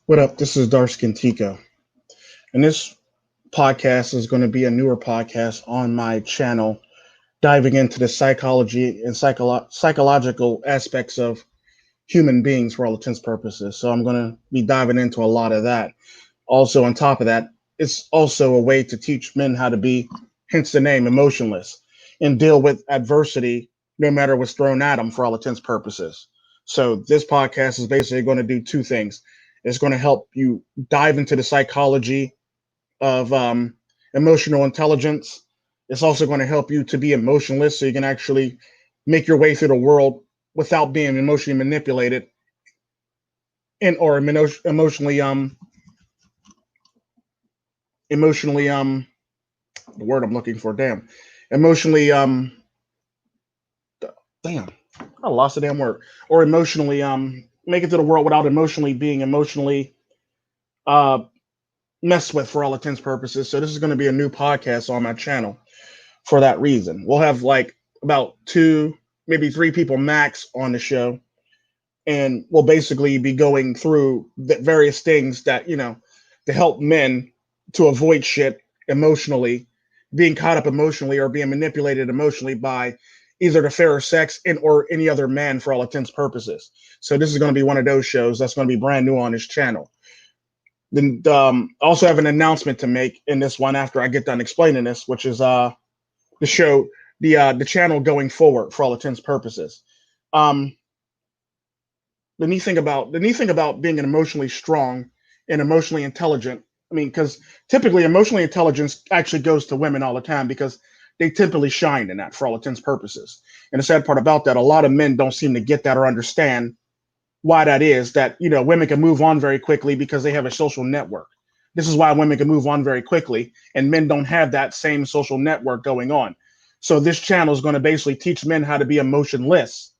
What up? This is DarkSkinTico, and this podcast is going to be a newer podcast on my channel, diving into the psychology and psychological aspects of human beings for all intents and purposes. So I'm going to be diving into a lot of that. Also, on top of that, it's also a way to teach men how to be, hence the name, emotionless, and deal with adversity no matter what's thrown at them for all intents and purposes. So this podcast is basically going to do two things. It's going to help you dive into the psychology of emotional intelligence. It's also going to help you to be emotionless so you can actually make your way through the world without being emotionally manipulated and or emotionally the word I'm looking for, emotionally damn I lost the damn word, or emotionally make it to the world without emotionally being emotionally uh messed with for all intents and purposes. So this is going to be a new podcast on my channel for that reason. We'll have like about two, maybe three people max on the show, and we'll basically be going through the various things that to help men to avoid shit emotionally, being caught up emotionally or being manipulated emotionally by either the fairer sex and or any other man for all intents and purposes. So this is going to be one of those shows that's going to be brand new on this channel. Then also have an announcement to make in this one after I get done explaining this, which is the show, the channel going forward for all intents and purposes. Um, the neat thing about being an emotionally strong and emotionally intelligent. I mean, because typically emotionally intelligence actually goes to women all the time because they typically shine in that for all intents and purposes. And the sad part about that, a lot of men don't seem to get that or understand why that is. That women can move on very quickly because they have a social network. This is why women can move on very quickly, and men don't have that same social network going on. So this channel is going to basically teach men how to be emotionless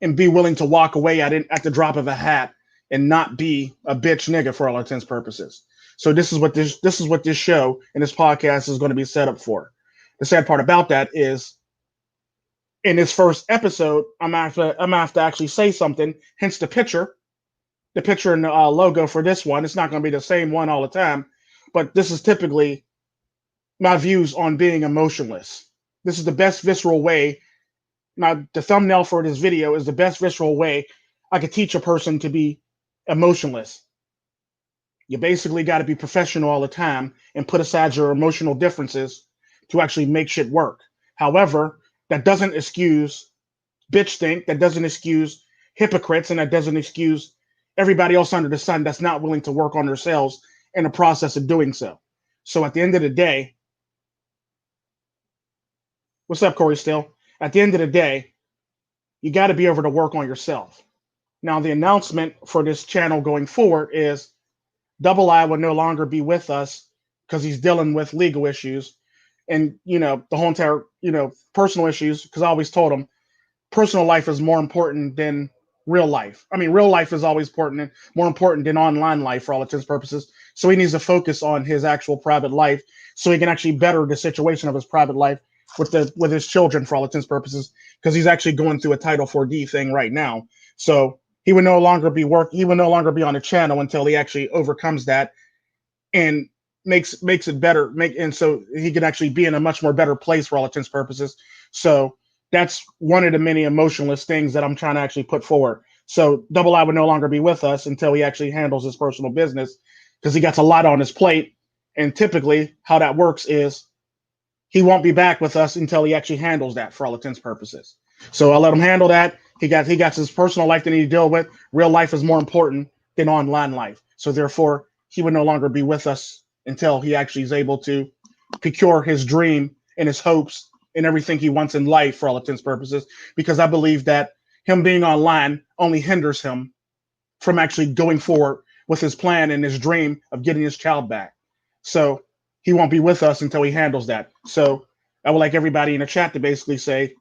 and be willing to walk away at the drop of a hat and not be a bitch nigga for all intents and purposes. So this is what this show and this podcast is going to be set up for. The sad part about that is in this first episode, I'm gonna have to actually say something. Hence the picture and the logo for this one. It's not going to be the same one all the time, but this is typically my views on being emotionless. This is the best visceral way. Now, the thumbnail for this video is the best visceral way I could teach a person to be emotionless. You basically got to be professional all the time and put aside your emotional differences to actually make shit work. However, that doesn't excuse bitch think, that doesn't excuse hypocrites, and that doesn't excuse everybody else under the sun that's not willing to work on themselves in the process of doing so. So at the end of the day, what's up, Corey Still? At the end of the day, you got to be able to work on yourself. Now, the announcement for this channel going forward is Double I will no longer be with us because he's dealing with legal issues and, the whole entire, personal issues. Because I always told him personal life is more important than real life. I mean, real life is always important, more important than online life for all intents and purposes. So he needs to focus on his actual private life so he can actually better the situation of his private life with his children for all intents and purposes, because he's actually going through a Title 4D thing right now. So he would no longer be he would no longer be on the channel until he actually overcomes that and makes it better, and so he can actually be in a much more better place for all intents and purposes. So that's one of the many emotionless things that I'm trying to actually put forward. So Double I would no longer be with us until he actually handles his personal business, because he got a lot on his plate. And typically how that works is he won't be back with us until he actually handles that for all intents and purposes. So I'll let him handle that. He got his personal life that he need to deal with. Real life is more important than online life. So therefore, he would no longer be with us until he actually is able to procure his dream and his hopes and everything he wants in life for all intents and purposes. Because I believe that him being online only hinders him from actually going forward with his plan and his dream of getting his child back. So he won't be with us until he handles that. So I would like everybody in the chat to basically say,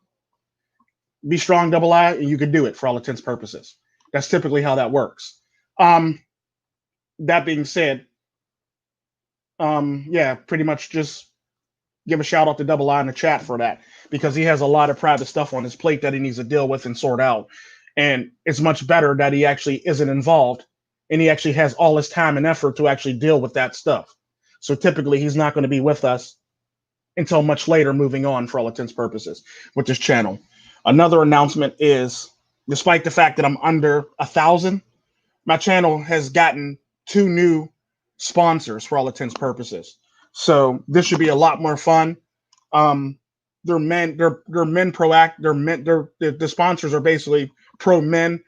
be strong, Double I, and you can do it for all intents and purposes. That's typically how that works. Um, that being said, yeah, pretty much just give a shout out to Double I in the chat for that, because he has a lot of private stuff on his plate that he needs to deal with and sort out. And it's much better that he actually isn't involved and he actually has all his time and effort to actually deal with that stuff. So typically, he's not going to be with us until much later, moving on for all intents and purposes with this channel. Another announcement is, despite the fact that I'm under 1,000, my channel has gotten 2 new sponsors for all intents and purposes. So this should be a lot more fun. Um, they're men. They're men proact. They're men. The sponsors are basically pro men,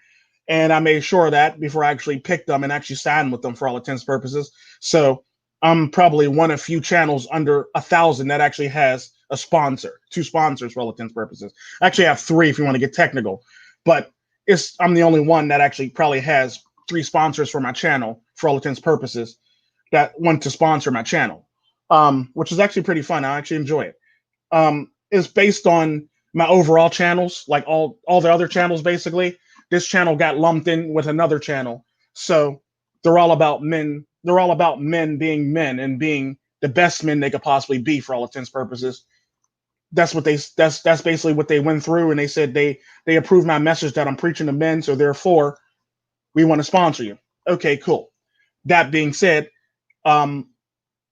and I made sure of that before I actually picked them and actually signed with them for all intents and purposes. So I'm probably one of few channels under 1,000 that actually has a sponsor, 2 sponsors for all intents and purposes. I actually have 3 if you want to get technical, but I'm the only one that actually probably has 3 sponsors for my channel for all intents and purposes that want to sponsor my channel, which is actually pretty fun. I actually enjoy it. Is based on my overall channels, like all the other channels. Basically, this channel got lumped in with another channel, so they're all about men. They're all about men being men and being the best men they could possibly be for all intents and purposes. That's basically what they went through, and they said they approved my message that I'm preaching to men, so therefore we want to sponsor you. Okay, cool. That being said, I'm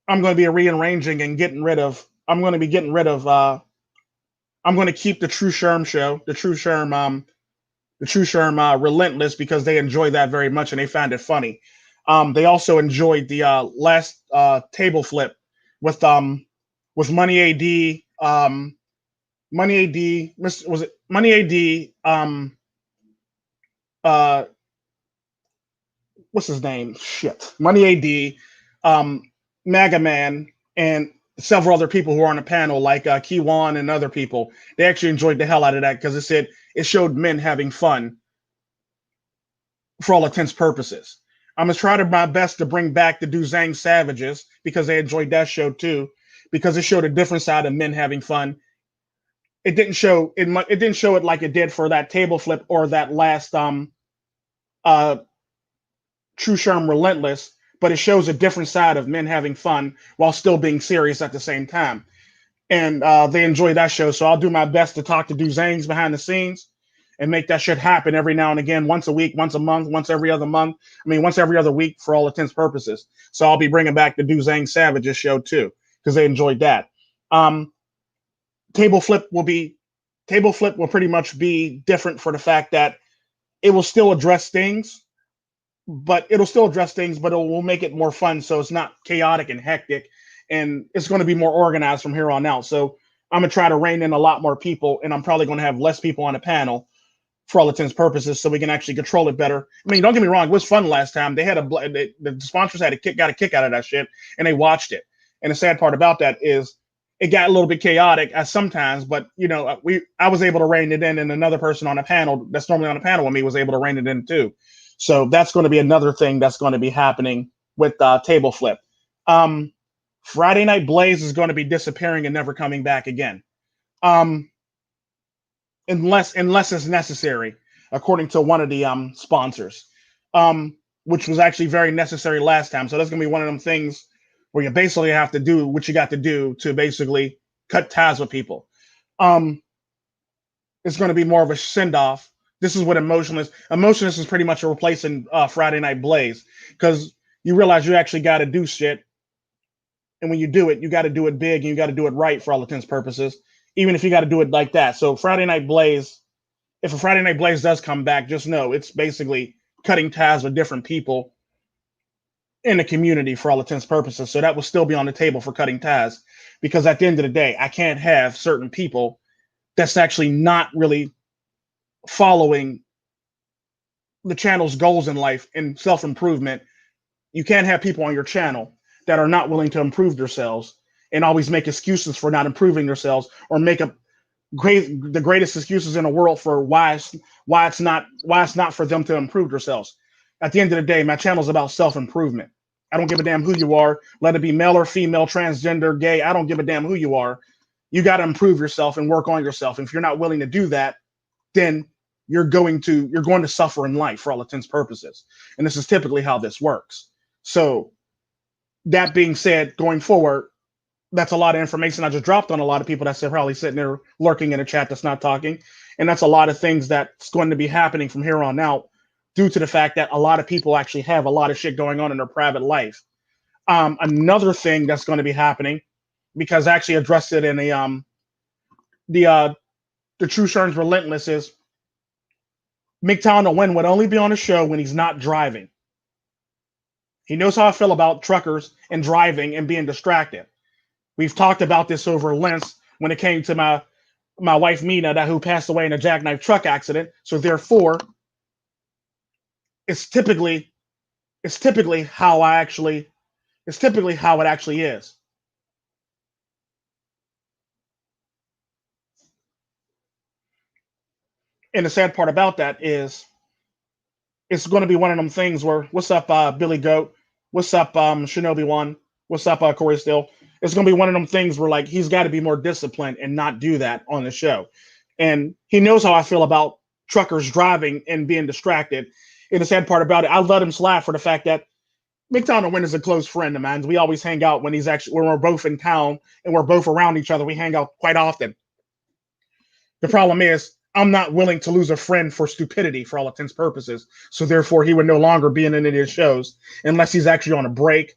going to be rearranging and getting rid of. I'm going to be getting rid of. I'm going to keep the True Sherm show, the True Sherm Relentless, because they enjoy that very much and they found it funny. They also enjoyed the last table flip with Money AD, Money AD, was it Money AD? Uh, what's his name? Shit, Money AD, Maga Man, and several other people who are on the panel, like Kiwan and other people. They actually enjoyed the hell out of that because it showed men having fun for all intents purposes. I'm gonna try to my best to bring back the Duzang Savages because they enjoyed that show too, because it showed a different side of men having fun. It didn't show it. It didn't show it like it did for that table flip or that last uh True Sherm Relentless, but it shows a different side of men having fun while still being serious at the same time. And they enjoy that show, so I'll do my best to talk to Duzangs behind the scenes and make that shit happen every now and again, once a week, once a month, once every other month. I mean, once every other week for all intents purposes. So I'll be bringing back the Duzang Savages show too, because they enjoyed that. Um, table flip will pretty much be different for the fact that it will still address things, but it will make it more fun, so it's not chaotic and hectic, and it's going to be more organized from here on out. So I'm gonna try to rein in a lot more people, and I'm probably going to have less people on the panel for all intents and purposes, so we can actually control it better. I mean, don't get me wrong, it was fun last time. They had the sponsors got a kick out of that shit, and they watched it. And the sad part about that is it got a little bit chaotic at sometimes, but I was able to rein it in, and another person on the panel that's normally on the panel with me was able to rein it in too. So that's going to be another thing that's going to be happening with Table Flip. Friday Night Blaze is going to be disappearing and never coming back again, um, unless it's necessary, according to one of the sponsors, which was actually very necessary last time. So that's going to be one of them things where you basically have to do what you got to do to basically cut ties with people. It's going to be more of a send off. This is what Emotionless is pretty much replacing Friday Night Blaze, because you realize you actually got to do shit, and when you do it, you got to do it big and you got to do it right for all intents and purposes, even if you got to do it like that. So Friday Night Blaze, if a Friday Night Blaze does come back, just know it's basically cutting ties with different people in the community for all intents and purposes. So that will still be on the table for cutting ties, because at the end of the day, I can't have certain people that's actually not really following the channel's goals in life and self-improvement. You can't have people on your channel that are not willing to improve themselves and always make excuses for not improving themselves, or make up the greatest excuses in the world for why it's not for them to improve themselves. At the end of the day, my channel is about self-improvement. I don't give a damn who you are, let it be male or female, transgender, gay. I don't give a damn who you are. You got to improve yourself and work on yourself. And if you're not willing to do that, then you're going to suffer in life for all intents and purposes. And this is typically how this works. So that being said, going forward, that's a lot of information I just dropped on a lot of people that's probably sitting there lurking in a chat that's not talking. And that's a lot of things that's going to be happening from here on out due to the fact that a lot of people actually have a lot of shit going on in their private life. Another thing that's going to be happening, because I actually addressed it in the uh, the True Sherms Relentless, is MGTOW Win would only be on a show when he's not driving. He knows how I feel about truckers and driving and being distracted. We've talked about this over lengths when it came to my wife Mina, who passed away in a jackknife truck accident. So therefore, it's typically it's typically how I actually it's typically how it actually is. And the sad part about that is it's going to be one of them things where, what's up, Billy Goat? What's up, Shinobi One? What's up, Corey Still? It's going to be one of them things where like he's got to be more disciplined and not do that on the show. And he knows how I feel about truckers driving and being distracted. And the sad part about it, I let him slide for the fact that MGTOW Win is a close friend of mine. We always hang out when we're both in town and we're both around each other. We hang out quite often. The problem is I'm not willing to lose a friend for stupidity for all intents and purposes. So therefore, he would no longer be in any of his shows unless he's actually on a break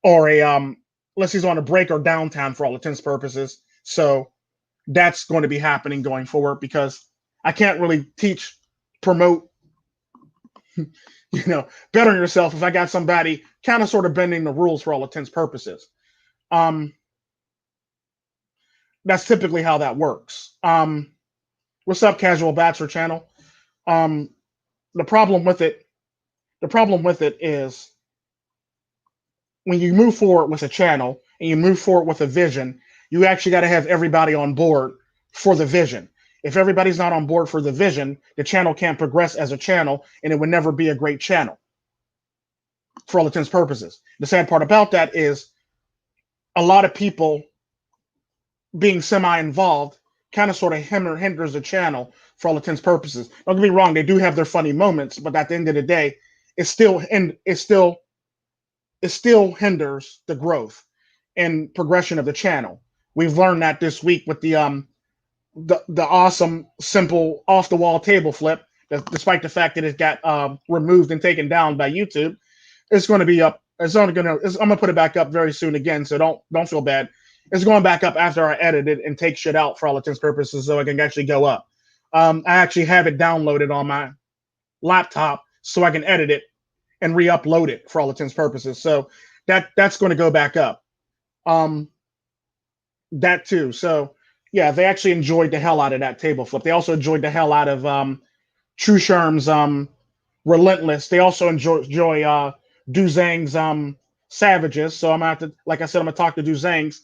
or unless he's on a break or downtime for all intents and purposes. So that's going to be happening going forward because I can't really promote, bettering yourself if I got somebody kind of sort of bending the rules for all intents and purposes. That's typically how that works. What's up, Casual Bachelor Channel? Um, the problem with it is when you move forward with a channel and you move forward with a vision, you actually got to have everybody on board for the vision. If everybody's not on board for the vision, the channel can't progress as a channel, and it would never be a great channel for all intents and purposes. The sad part about that is a lot of people being semi-involved kind of sort of hinders the channel for all intents and purposes. Don't get me wrong; they do have their funny moments, but at the end of the day, it still hinders the growth and progression of the channel. We've learned that this week with the awesome, simple, off the wall table flip. That despite the fact that it got removed and taken down by YouTube, it's going to be up. I'm gonna put it back up very soon again. So don't feel bad. It's going back up after I edit it and take shit out for all intents and purposes, so it can actually go up. I actually have it downloaded on my laptop so I can edit it and re-upload it for all intents and purposes. So that's going to go back up. That too. So yeah, they actually enjoyed the hell out of that table flip. They also enjoyed the hell out of True Sherm's Relentless. They also enjoy Duzang's Savages. So I'm gonna have to, like I said, I'm gonna talk to Duzang's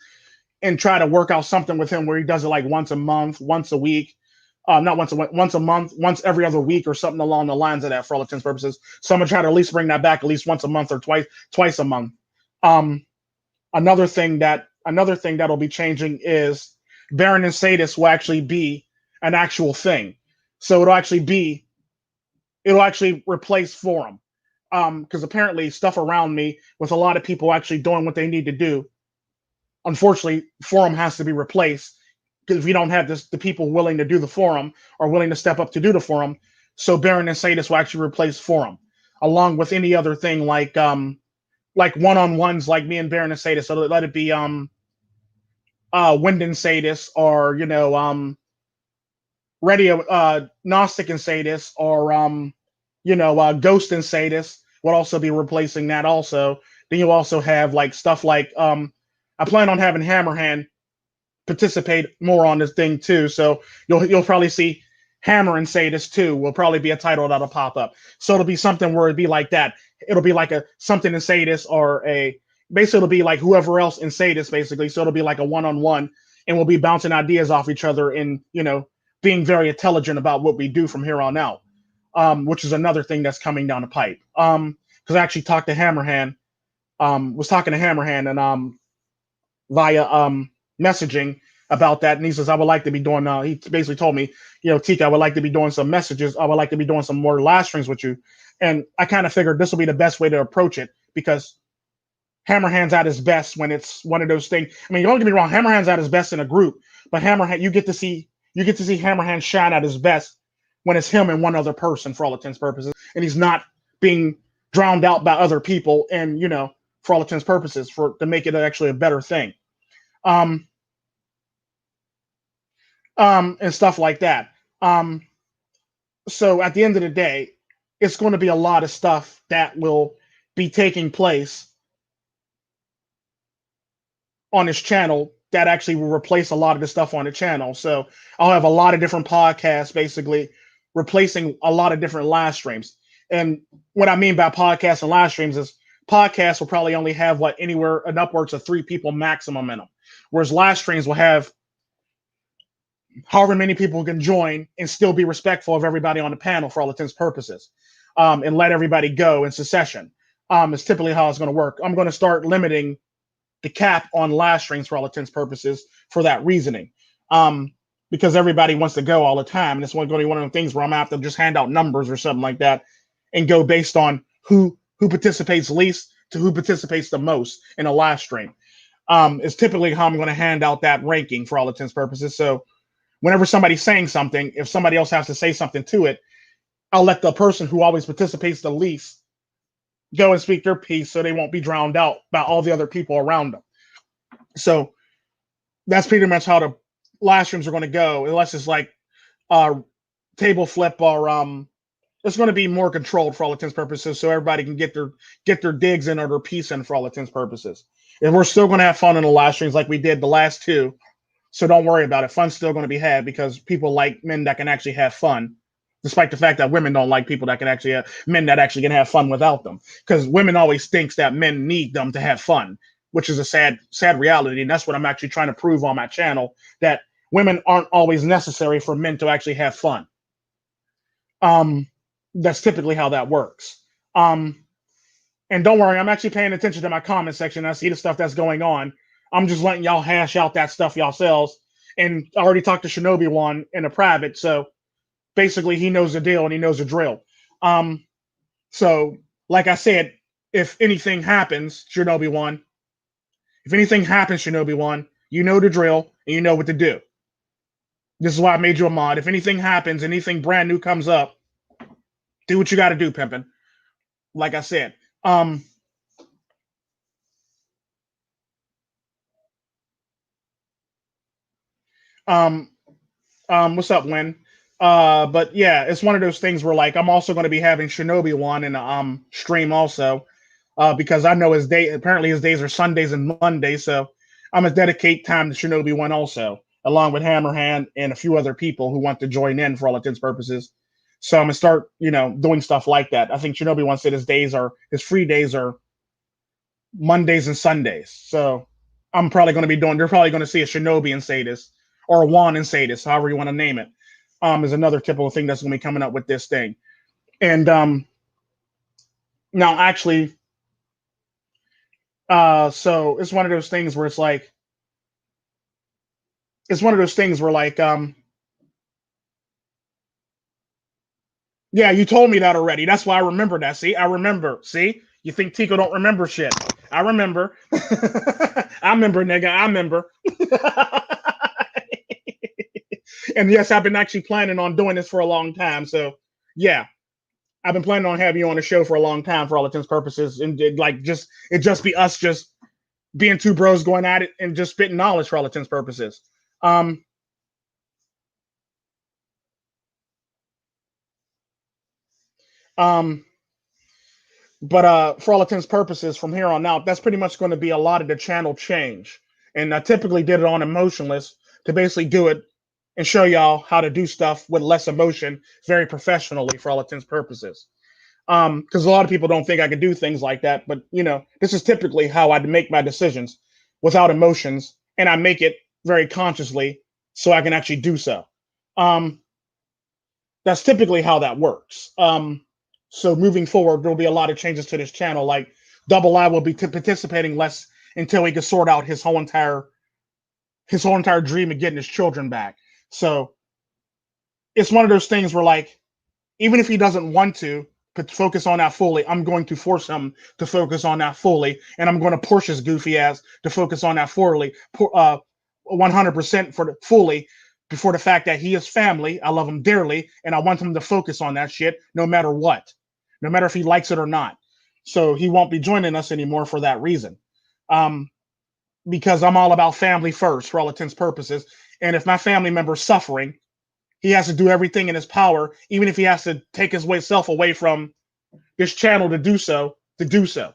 and try to work out something with him where he does it like once a month, once a week. Not once a month, once every other week, or something along the lines of that for all intents and purposes. So I'm gonna try to at least bring that back at least once a month or twice a month. Another thing that'll be changing is Baron and Sadist will actually be an actual thing. So it'll actually replace Forum. Because apparently stuff around me with a lot of people actually doing what they need to do. Unfortunately, Forum has to be replaced because if we don't have the people willing to do the Forum or willing to step up to do the Forum, so Baron and Sadist will actually replace Forum, along with any other thing like one-on-ones like me and Baron and Sadist. So let it be Wind and Sadist, or Radio Gnostic and Sadist, or Ghost and Sadist would also be replacing that also. Then you also have like stuff like I plan on having Hammerhand participate more on this thing too. So you'll probably see Hammer and Sadist too will probably be a title that'll pop up. So it'll be something where it'd be like that. It'll be like a something in Sadist, or basically it'll be like whoever else in Sadist basically. So it'll be like a one-on-one, and we'll be bouncing ideas off each other and being very intelligent about what we do from here on out. Which is another thing that's coming down the pipe. Because I actually talked to Hammerhand, was talking to Hammerhand and via messaging about that, and he says I would like to be doing. He basically told me, Tika, I would like to be doing some messages. I would like to be doing some more live streams with you, and I kind of figured this will be the best way to approach it because Hammerhand's at his best when it's one of those things. I mean, don't get me wrong, Hammerhand's at his best in a group, but Hammerhand, you get to see Hammerhand shine at his best when it's him and one other person for all intents and purposes, and he's not being drowned out by other people, and for all intents and purposes, for to make it actually a better thing. Um, and stuff like that. So at the end of the day, it's going to be a lot of stuff that will be taking place on this channel that actually will replace a lot of the stuff on the channel. So I'll have a lot of different podcasts basically replacing a lot of different live streams. And what I mean by podcasts and live streams is podcasts will probably only have anywhere and upwards of 3 people maximum in them, whereas live streams will have however many people can join and still be respectful of everybody on the panel for all intents and purposes, and let everybody go in succession. Is typically how it's going to work. I'm going to start limiting the cap on live streams for all intents and purposes for that reasoning, because everybody wants to go all the time, and it's going to be one of the things where I'm going to have to just hand out numbers or something like that and go based on who participates least to who participates the most in a live stream. Is typically how I'm going to hand out that ranking for all intents and purposes. So whenever somebody's saying something, if somebody else has to say something to it, I'll let the person who always participates the least go and speak their piece so they won't be drowned out by all the other people around them. So that's pretty much how the live streams are going to go, unless it's like table flip, or it's going to be more controlled for all intents and purposes, so everybody can get their digs in or their piece in for all intents and purposes. And we're still going to have fun in the live streams like we did the last 2. So don't worry about it. Fun's still going to be had because people like men that can actually have fun, despite the fact that women don't like people that can actually have men that actually can have fun without them. Because women always thinks that men need them to have fun, which is a sad reality. And that's what I'm actually trying to prove on my channel, that women aren't always necessary for men to actually have fun. That's typically how that works. And don't worry, I'm actually paying attention to my comment section. I see the stuff that's going on. I'm just letting y'all hash out that stuff yourselves. And I already talked to Shinobi One in a private, so basically he knows the deal and he knows the drill. So like I said, if anything happens, Shinobi One, you know the drill and you know what to do. This is why I made you a mod. If anything happens, anything brand new comes up, do what you got to do, pimpin'. Like I said. What's up, Lynn? But yeah, it's one of those things where like I'm also going to be having Shinobi One in the stream also, because I know apparently his days are Sundays and Mondays, so I'm gonna dedicate time to Shinobi One also, along with Hammerhand and a few other people who want to join in for all intents and purposes. So I'm gonna start, doing stuff like that. I think Shinobi One said his free days are Mondays and Sundays. So I'm probably going to be they're probably going to see a Shinobi and Sadist, or a Juan and Sadist, however you want to name it, is another typical thing that's going to be coming up with this thing. And now actually, so it's one of those things where yeah, you told me that already. That's why I remember that. See, I remember. See, you think Tico don't remember shit. I remember. I remember, nigga. I remember. And yes, I've been actually planning on doing this for a long time. So yeah, I've been planning on having you on the show for a long time for all intents and purposes. And it just be us just being 2 bros going at it and just spitting knowledge for all intents and purposes. But for all intents and purposes, from here on out, that's pretty much going to be a lot of the channel change. And I typically did it on Emotionless to basically do it and show y'all how to do stuff with less emotion, very professionally for all intents and purposes. Because a lot of people don't think I can do things like that, but this is typically how I make my decisions without emotions, and I make it very consciously so I can actually do so. That's typically how that works. So moving forward, there'll be a lot of changes to this channel. Like Double I will be participating less until he can sort out his whole entire dream of getting his children back. So it's one of those things where, like, even if he doesn't want to focus on that fully, I'm going to force him to focus on that fully, and I'm going to push his goofy ass to focus on that fully, 100% fully, before the fact that he is family. I love him dearly, and I want him to focus on that shit no matter what, no matter if he likes it or not. So he won't be joining us anymore for that reason. Um, because I'm all about family first for all intents and purposes. And if my family member is suffering, he has to do everything in his power, even if he has to take his self away from this channel to do so, to do so.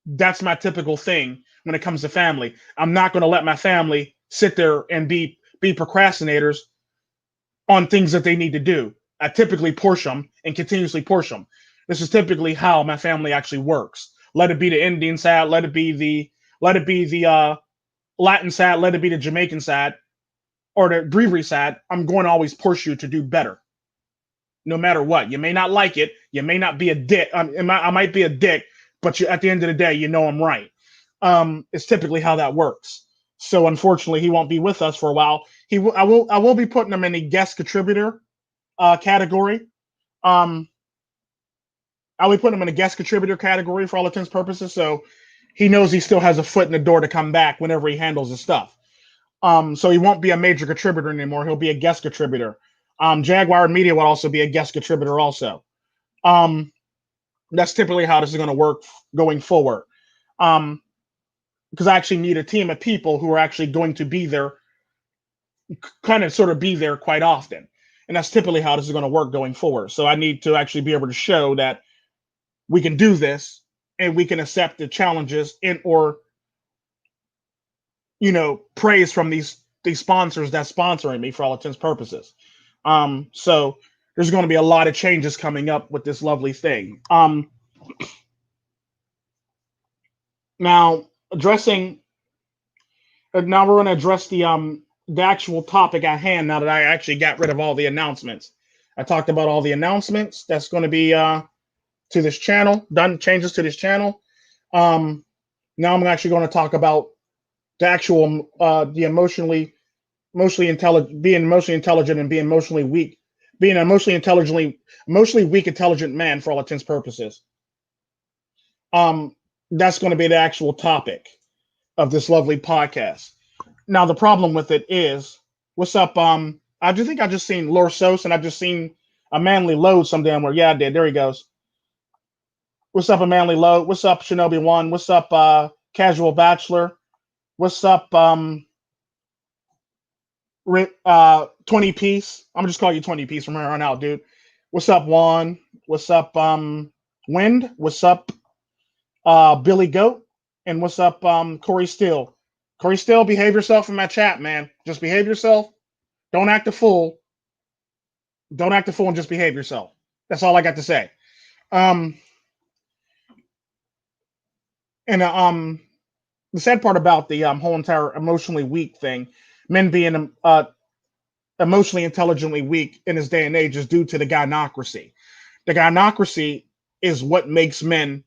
That's my typical thing when it comes to family. I'm not going to let my family sit there and be procrastinators on things that they need to do. I typically push them and continuously push them. This is typically how my family actually works. Let it be the Indian side, let it be the Latin side, let it be the Jamaican side, or the Brewery side. I'm going to always push you to do better, no matter what. You may not like it. You may not be a dick. I might be a dick, but at the end of the day, you know I'm right. It's typically how that works. So unfortunately, he won't be with us for a while. I will be putting him in a guest contributor category. Um, I'll be putting him in a guest contributor category for all intents and purposes. So he knows he still has a foot in the door to come back whenever he handles his stuff. So he won't be a major contributor anymore. He'll be a guest contributor. Jaguar Media will also be a guest contributor also. That's typically how this is going to work going forward. Because I actually need a team of people who are actually going to be there, kind of sort of be there quite often. And that's typically how this is going to work going forward. So I need to actually be able to show that we can do this and we can accept the challenges or praise from these sponsors that's sponsoring me for all intents and purposes. So there's going to be a lot of changes coming up with this lovely thing. Now addressing now we're going to address the actual topic at hand. Now that I actually got rid of all the announcements, I talked about all the announcements that's going to be to this channel, done changes to this channel. Now I'm actually going to talk about the actual the emotionally intelligent, being emotionally intelligent and being emotionally weak, being an emotionally weak, intelligent man for all intents and purposes. That's going to be the actual topic of this lovely podcast. Now the problem with it is, what's up? I just think I just seen Lord Sos and I just seen a manly load some damn where. Yeah, I did. There he goes. What's up, a manly load? What's up, Shinobi One? What's up, Casual Bachelor? What's up, 20 piece? I'm just call you 20 piece from here on out, dude. What's up, Juan? What's up, Wind? What's up, Billy Goat? And what's up, Corey Steele? Corey Steele, behave yourself in my chat, man. Just behave yourself. Don't act a fool. Don't act a fool and just behave yourself. That's all I got to say. And the sad part about the whole entire emotionally weak thing, men being emotionally intelligently weak in this day and age, is due to the gynocracy. The gynocracy is what makes men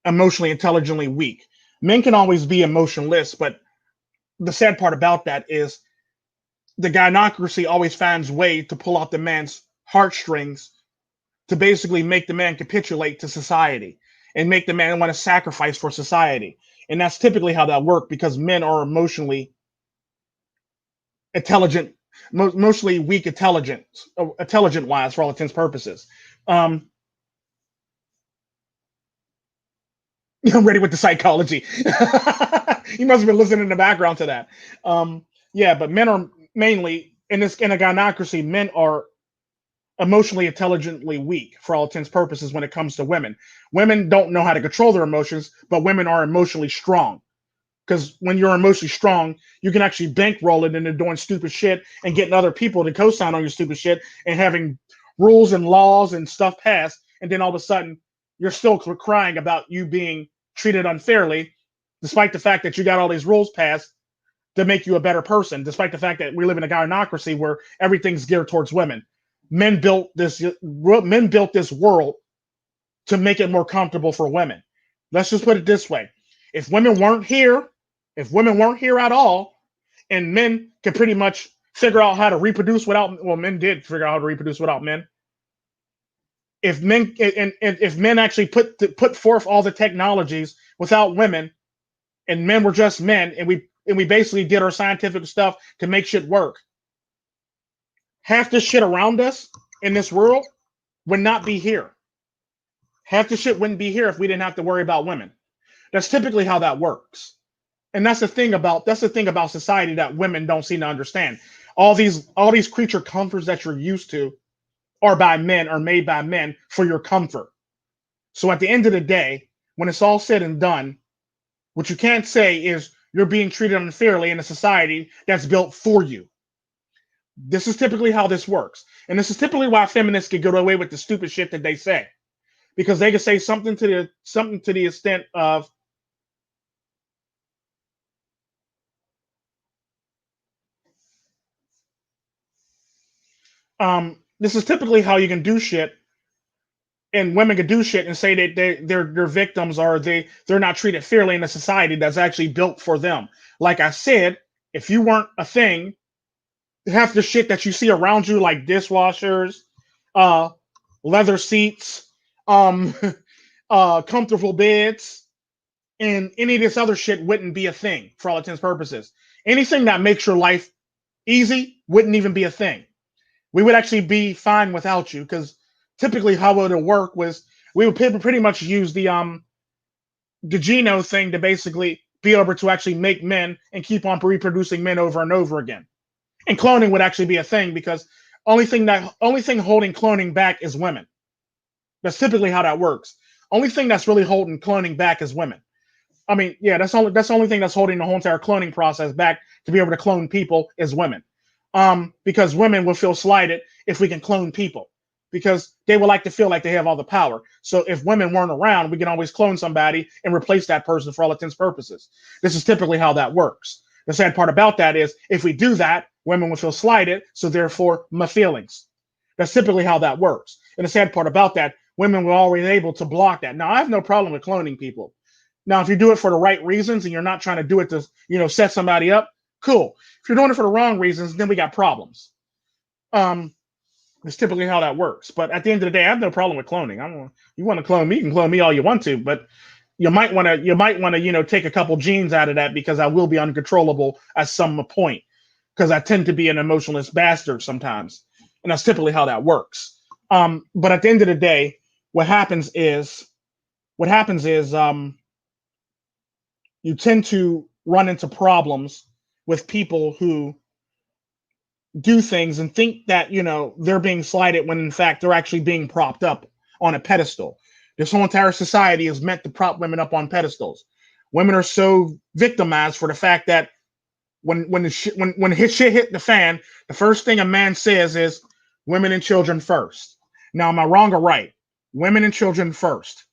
emotionally intelligently weak. Men can always be emotionless, but the sad part about that is the gynocracy always finds way to pull out the man's heartstrings to basically make the man capitulate to society and make the man want to sacrifice for society. And that's typically how that works because men are emotionally intelligent, mostly weak intelligent wise for all intents and purposes. I'm ready with the psychology. You must have been listening in the background to that. Yeah, but men are mainly in a gynocracy. Men are emotionally intelligently weak for all intents and purposes when it comes to women. Women don't know how to control their emotions, but women are emotionally strong. Because when you're emotionally strong, you can actually bankroll it into doing stupid shit and getting other people to co-sign on your stupid shit and having rules and laws and stuff passed. And then all of a sudden, you're still crying about you being treated unfairly, despite the fact that you got all these rules passed to make you a better person, despite the fact that we live in a gynocracy where everything's geared towards women. Men built this world to make it more comfortable for women. Let's just put it this way. If women weren't here at all, and men could pretty much figure out how to reproduce without, well, men did figure out how to reproduce without men. If men actually put forth all the technologies without women, and men were just men, and we and we basically did our scientific stuff to make shit work, half the shit around us in this world would not be here. Half the shit wouldn't be here if we didn't have to worry about women. That's typically how that works. And that's the thing about society that women don't seem to understand. All these creature comforts that you're used to are by men, are made by men for your comfort. So at the end of the day, when it's all said and done, what you can't say is you're being treated unfairly in a society that's built for you. This is typically how this works. And this is typically why feminists can get away with the stupid shit that they say. Because they can say something to the extent of this is typically how you can do shit, and women can do shit and say that they're victims, or they're not treated fairly in a society that's actually built for them. Like I said, if you weren't a thing, half the shit that you see around you, like dishwashers, uh, leather seats, um, comfortable beds, and any of this other shit wouldn't be a thing for all intents and purposes. Anything that makes your life easy wouldn't even be a thing. We would actually be fine without you, because typically how it would work was we would pretty much use the geno thing to basically be able to actually make men and keep on reproducing men over and over again. And cloning would actually be a thing, because only thing holding cloning back is women. That's typically how that works. Only thing that's really holding cloning back is women. I mean, yeah, that's the only thing that's holding the whole entire cloning process back to be able to clone people is women. Because women will feel slighted if we can clone people, because they would like to feel like they have all the power. So if women weren't around, we can always clone somebody and replace that person for all intents and purposes. This is typically how that works. The sad part about that is if we do that, women will feel slighted, so therefore my feelings. That's typically how that works. And the sad part about that, women were always able to block that. Now, I have no problem with cloning people. Now, if you do it for the right reasons and you're not trying to do it to, set somebody up, cool. If you're doing it for the wrong reasons, then we got problems. Um, it's typically how that works. But at the end of the day, I have no problem with cloning. You want to clone me, you can clone me all you want to, but you might want to, take a couple genes out of that, because I will be uncontrollable at some point, because I tend to be an emotionless bastard sometimes, and that's typically how that works. But at the end of the day, what happens is what happens is you tend to run into problems with people who do things and think that they're being slighted, when in fact they're actually being propped up on a pedestal. This whole entire society is meant to prop women up on pedestals. Women are so victimized for the fact that when his shit hit the fan, the first thing a man says is women and children first. Now, am I wrong or right? Women and children first.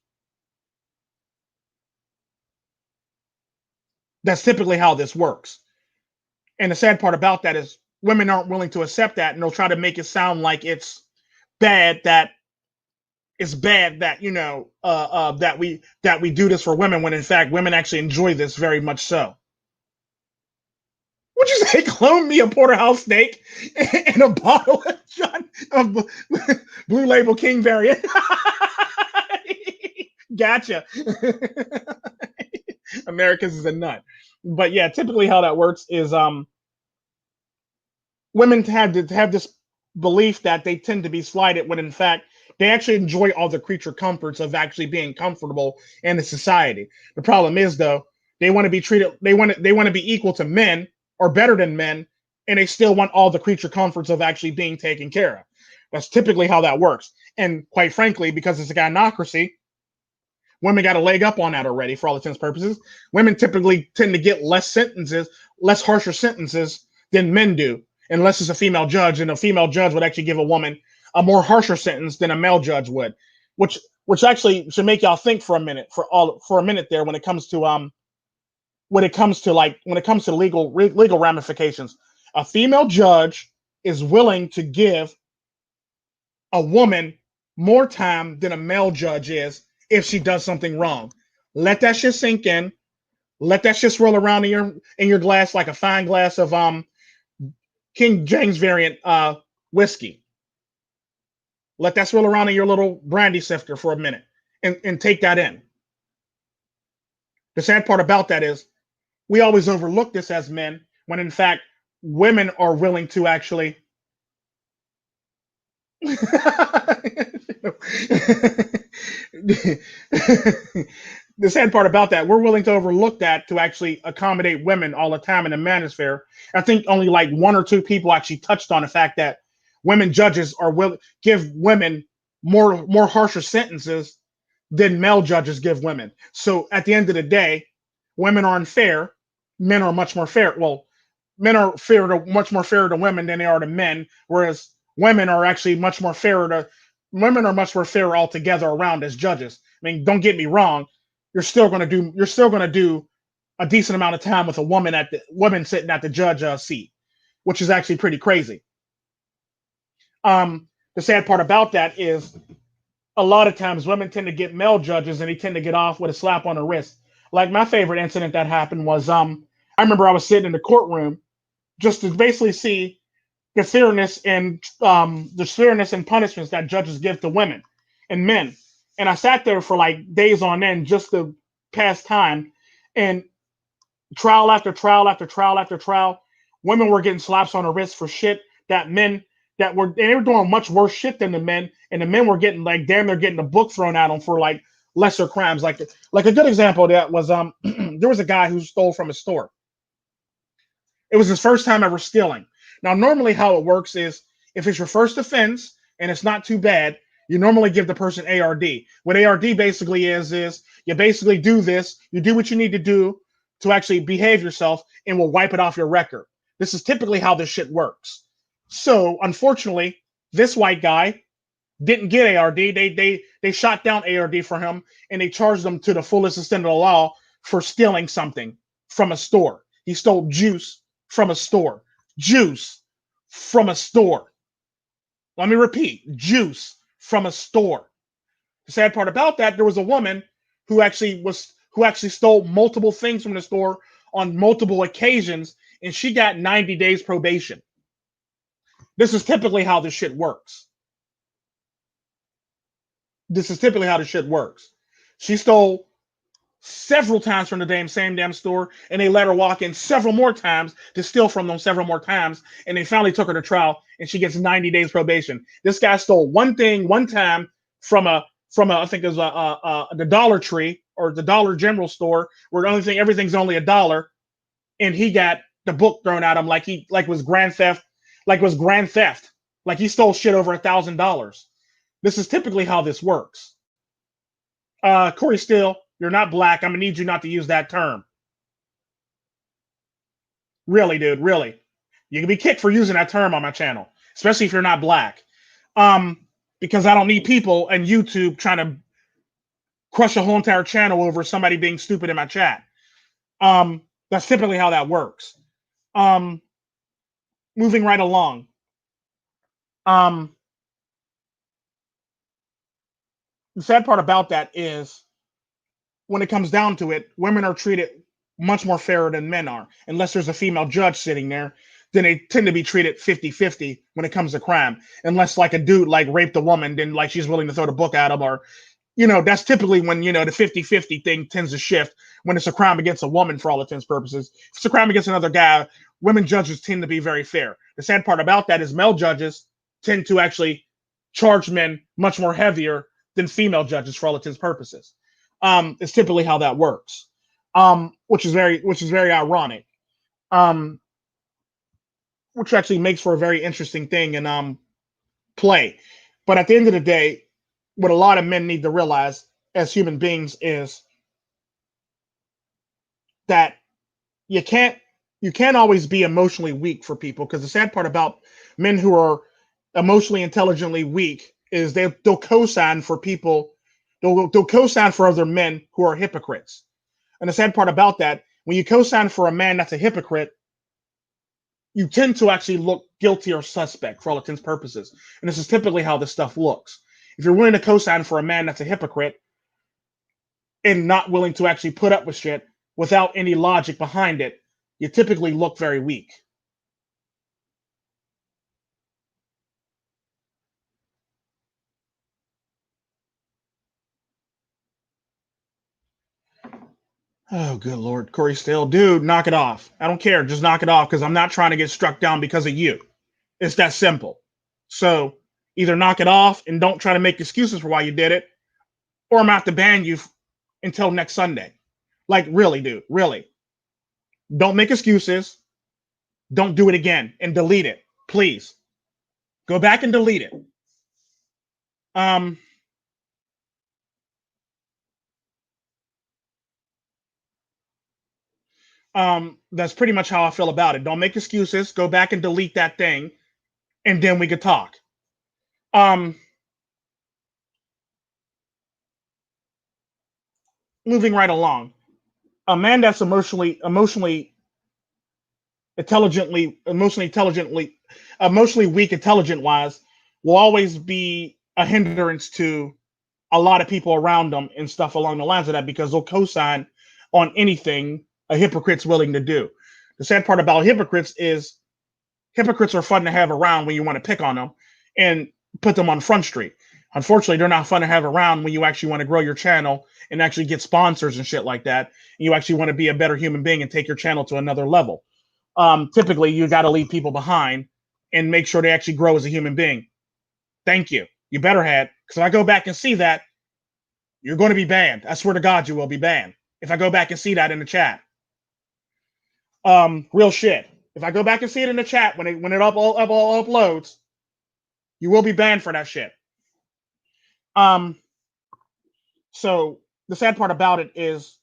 That's typically how this works. And the sad part about that is women aren't willing to accept that, and they'll try to make it sound like bad that bad that that we do this for women, when in fact women actually enjoy this very much so. Would you say clone me a porterhouse steak and a bottle of Blue Label King variant? Gotcha. America's is a nut. But yeah, typically how that works is women have this belief that they tend to be slighted, when in fact they actually enjoy all the creature comforts of actually being comfortable in the society. The problem is, though, they want to be treated, they want to be equal to men or better than men, and they still want all the creature comforts of actually being taken care of. That's typically how that works. And quite frankly, because it's a gynocracy, women got a leg up on that already for all intents and purposes. Women typically tend to get less harsher sentences than men do, unless it's a female judge, and a female judge would actually give a woman a more harsher sentence than a male judge would, which actually should make y'all think for a minute there, when it comes to legal ramifications. A female judge is willing to give a woman more time than a male judge is if she does something wrong. Let that shit sink in. Let that shit swirl around in your glass like a fine glass of King James variant whiskey. Let that swirl around in your little brandy sifter for a minute, and take that in. The sad part about that is we always overlook this as men, when in fact women are willing to actually the sad part about that, we're willing to overlook that to actually accommodate women all the time in the manosphere. I think only like one or two people actually touched on the fact that women judges are will give women more harsher sentences than male judges give women. So at the end of the day, women are unfair. Men are much more fair. Well, men are much more fair to women than they are to men, whereas women are actually much more fairer to women are much more fair altogether around as judges. I mean, don't get me wrong, you're still gonna do a decent amount of time with a woman sitting at the judge seat, which is actually pretty crazy. The sad part about that is a lot of times women tend to get male judges and they tend to get off with a slap on the wrist. Like my favorite incident that happened was I remember I was sitting in the courtroom just to basically see the fairness and punishments that judges give to women and men. And I sat there for like days on end just to pass time. And trial after trial after trial after trial, women were getting slaps on the wrist for shit that men that were they were doing much worse shit than the men, and the men were getting like damn they're getting a book thrown at them for like lesser crimes. Like a good example of that was there was a guy who stole from a store. It was his first time ever stealing. Now, normally how it works is if it's your first offense and it's not too bad, you normally give the person ARD. What ARD basically is you basically do this, you do what you need to do to actually behave yourself, and we'll wipe it off your record. This is typically how this shit works. So, unfortunately, this white guy didn't get ARD. They shot down ARD for him, and they charged him to the fullest extent of the law for stealing something from a store. He stole juice from a store. Juice from a store. Let me repeat, juice from a store. The sad part about that, there was a woman who actually stole multiple things from the store on multiple occasions, and she got 90 days probation. This is typically how this shit works. This is typically how this shit works. She stole several times from the same damn store, and they let her walk in several more times to steal from them several more times, and they finally took her to trial, and she gets 90 days probation. This guy stole one thing one time from a I think it was the Dollar Tree or the Dollar General store, where the only thing everything's only $1, and he got the book thrown at him like was grand theft, like he stole shit over $1,000. This is typically how this works. Corey Steele, you're not black. I'm gonna need you not to use that term. Really, dude, really. You can be kicked for using that term on my channel, especially if you're not black. Um, because I don't need people and YouTube trying to crush a whole entire channel over somebody being stupid in my chat. That's typically how that works. Um, moving right along. Um, the sad part about that is when it comes down to it, women are treated much more fairer than men are. Unless there's a female judge sitting there, then they tend to be treated 50-50 when it comes to crime. Unless like a dude like raped a woman, then like she's willing to throw the book at him, or that's typically when the 50-50 thing tends to shift when it's a crime against a woman for all intents and purposes. If it's a crime against another guy, women judges tend to be very fair. The sad part about that is male judges tend to actually charge men much more heavier than female judges for all intents and purposes. It's typically how that works, which is very ironic, um, which actually makes for a very interesting thing in play. But at the end of the day, what a lot of men need to realize as human beings is that you can't you can't always be emotionally weak for people, because the sad part about men who are emotionally intelligently weak is they'll co-sign for people, they'll co-sign for other men who are hypocrites. And the sad part about that, when you co-sign for a man that's a hypocrite, you tend to actually look guilty or suspect for all intents and purposes. And this is typically how this stuff looks. If you're willing to co-sign for a man that's a hypocrite and not willing to actually put up with shit without any logic behind it, you typically look very weak. Oh, good Lord. Corey Steele, dude, knock it off. I don't care. Just knock it off because I'm not trying to get struck down because of you. It's that simple. So either knock it off and don't try to make excuses for why you did it, or I'm going to have to ban you until next Sunday. Like, really, dude, really. Don't make excuses. Don't do it again and delete it, please. Go back and delete it. Um, that's pretty much how I feel about it. Don't make excuses. Go back and delete that thing, and then we could talk. Um, moving right along. A man that's emotionally weak, intelligent wise, will always be a hindrance to a lot of people around them and stuff along the lines of that because they'll co-sign on anything a hypocrite's willing to do. The sad part about hypocrites is hypocrites are fun to have around when you want to pick on them and put them on Front Street. Unfortunately, they're not fun to have around when you actually want to grow your channel and actually get sponsors and shit like that. And you actually want to be a better human being and take your channel to another level. Typically, you got to leave people behind and make sure they actually grow as a human being. Thank you. You better have, because if I go back and see that, you're going to be banned. I swear to God, you will be banned. If I go back and see that in the chat. Real shit. If I go back and see it in the chat when it all uploads, you will be banned for that shit. So the sad part about it is,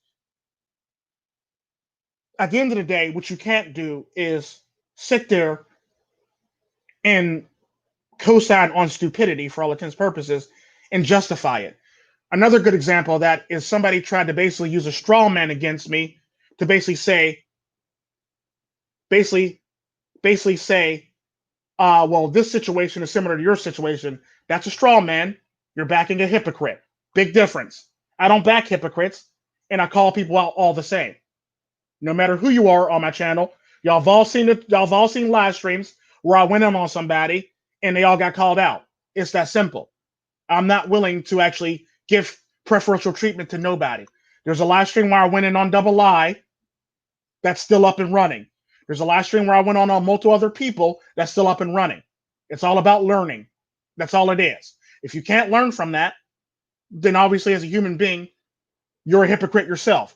at the end of the day, what you can't do is sit there and co-sign on stupidity for all intents and purposes and justify it. Another good example of that is somebody tried to basically use a straw man against me to basically say, well, this situation is similar to your situation. That's a straw man. You're backing a hypocrite. Big difference. I don't back hypocrites, and I call people out all the same. No matter who you are on my channel, y'all have all seen it. Y'all have all seen live streams where I went in on somebody and they all got called out. It's that simple. I'm not willing to actually give preferential treatment to nobody. There's a live stream where I went in on Double Lie that's still up and running. There's a live stream where I went on multiple other people that's still up and running. It's all about learning. That's all it is. If you can't learn from that, then obviously as a human being, you're a hypocrite yourself.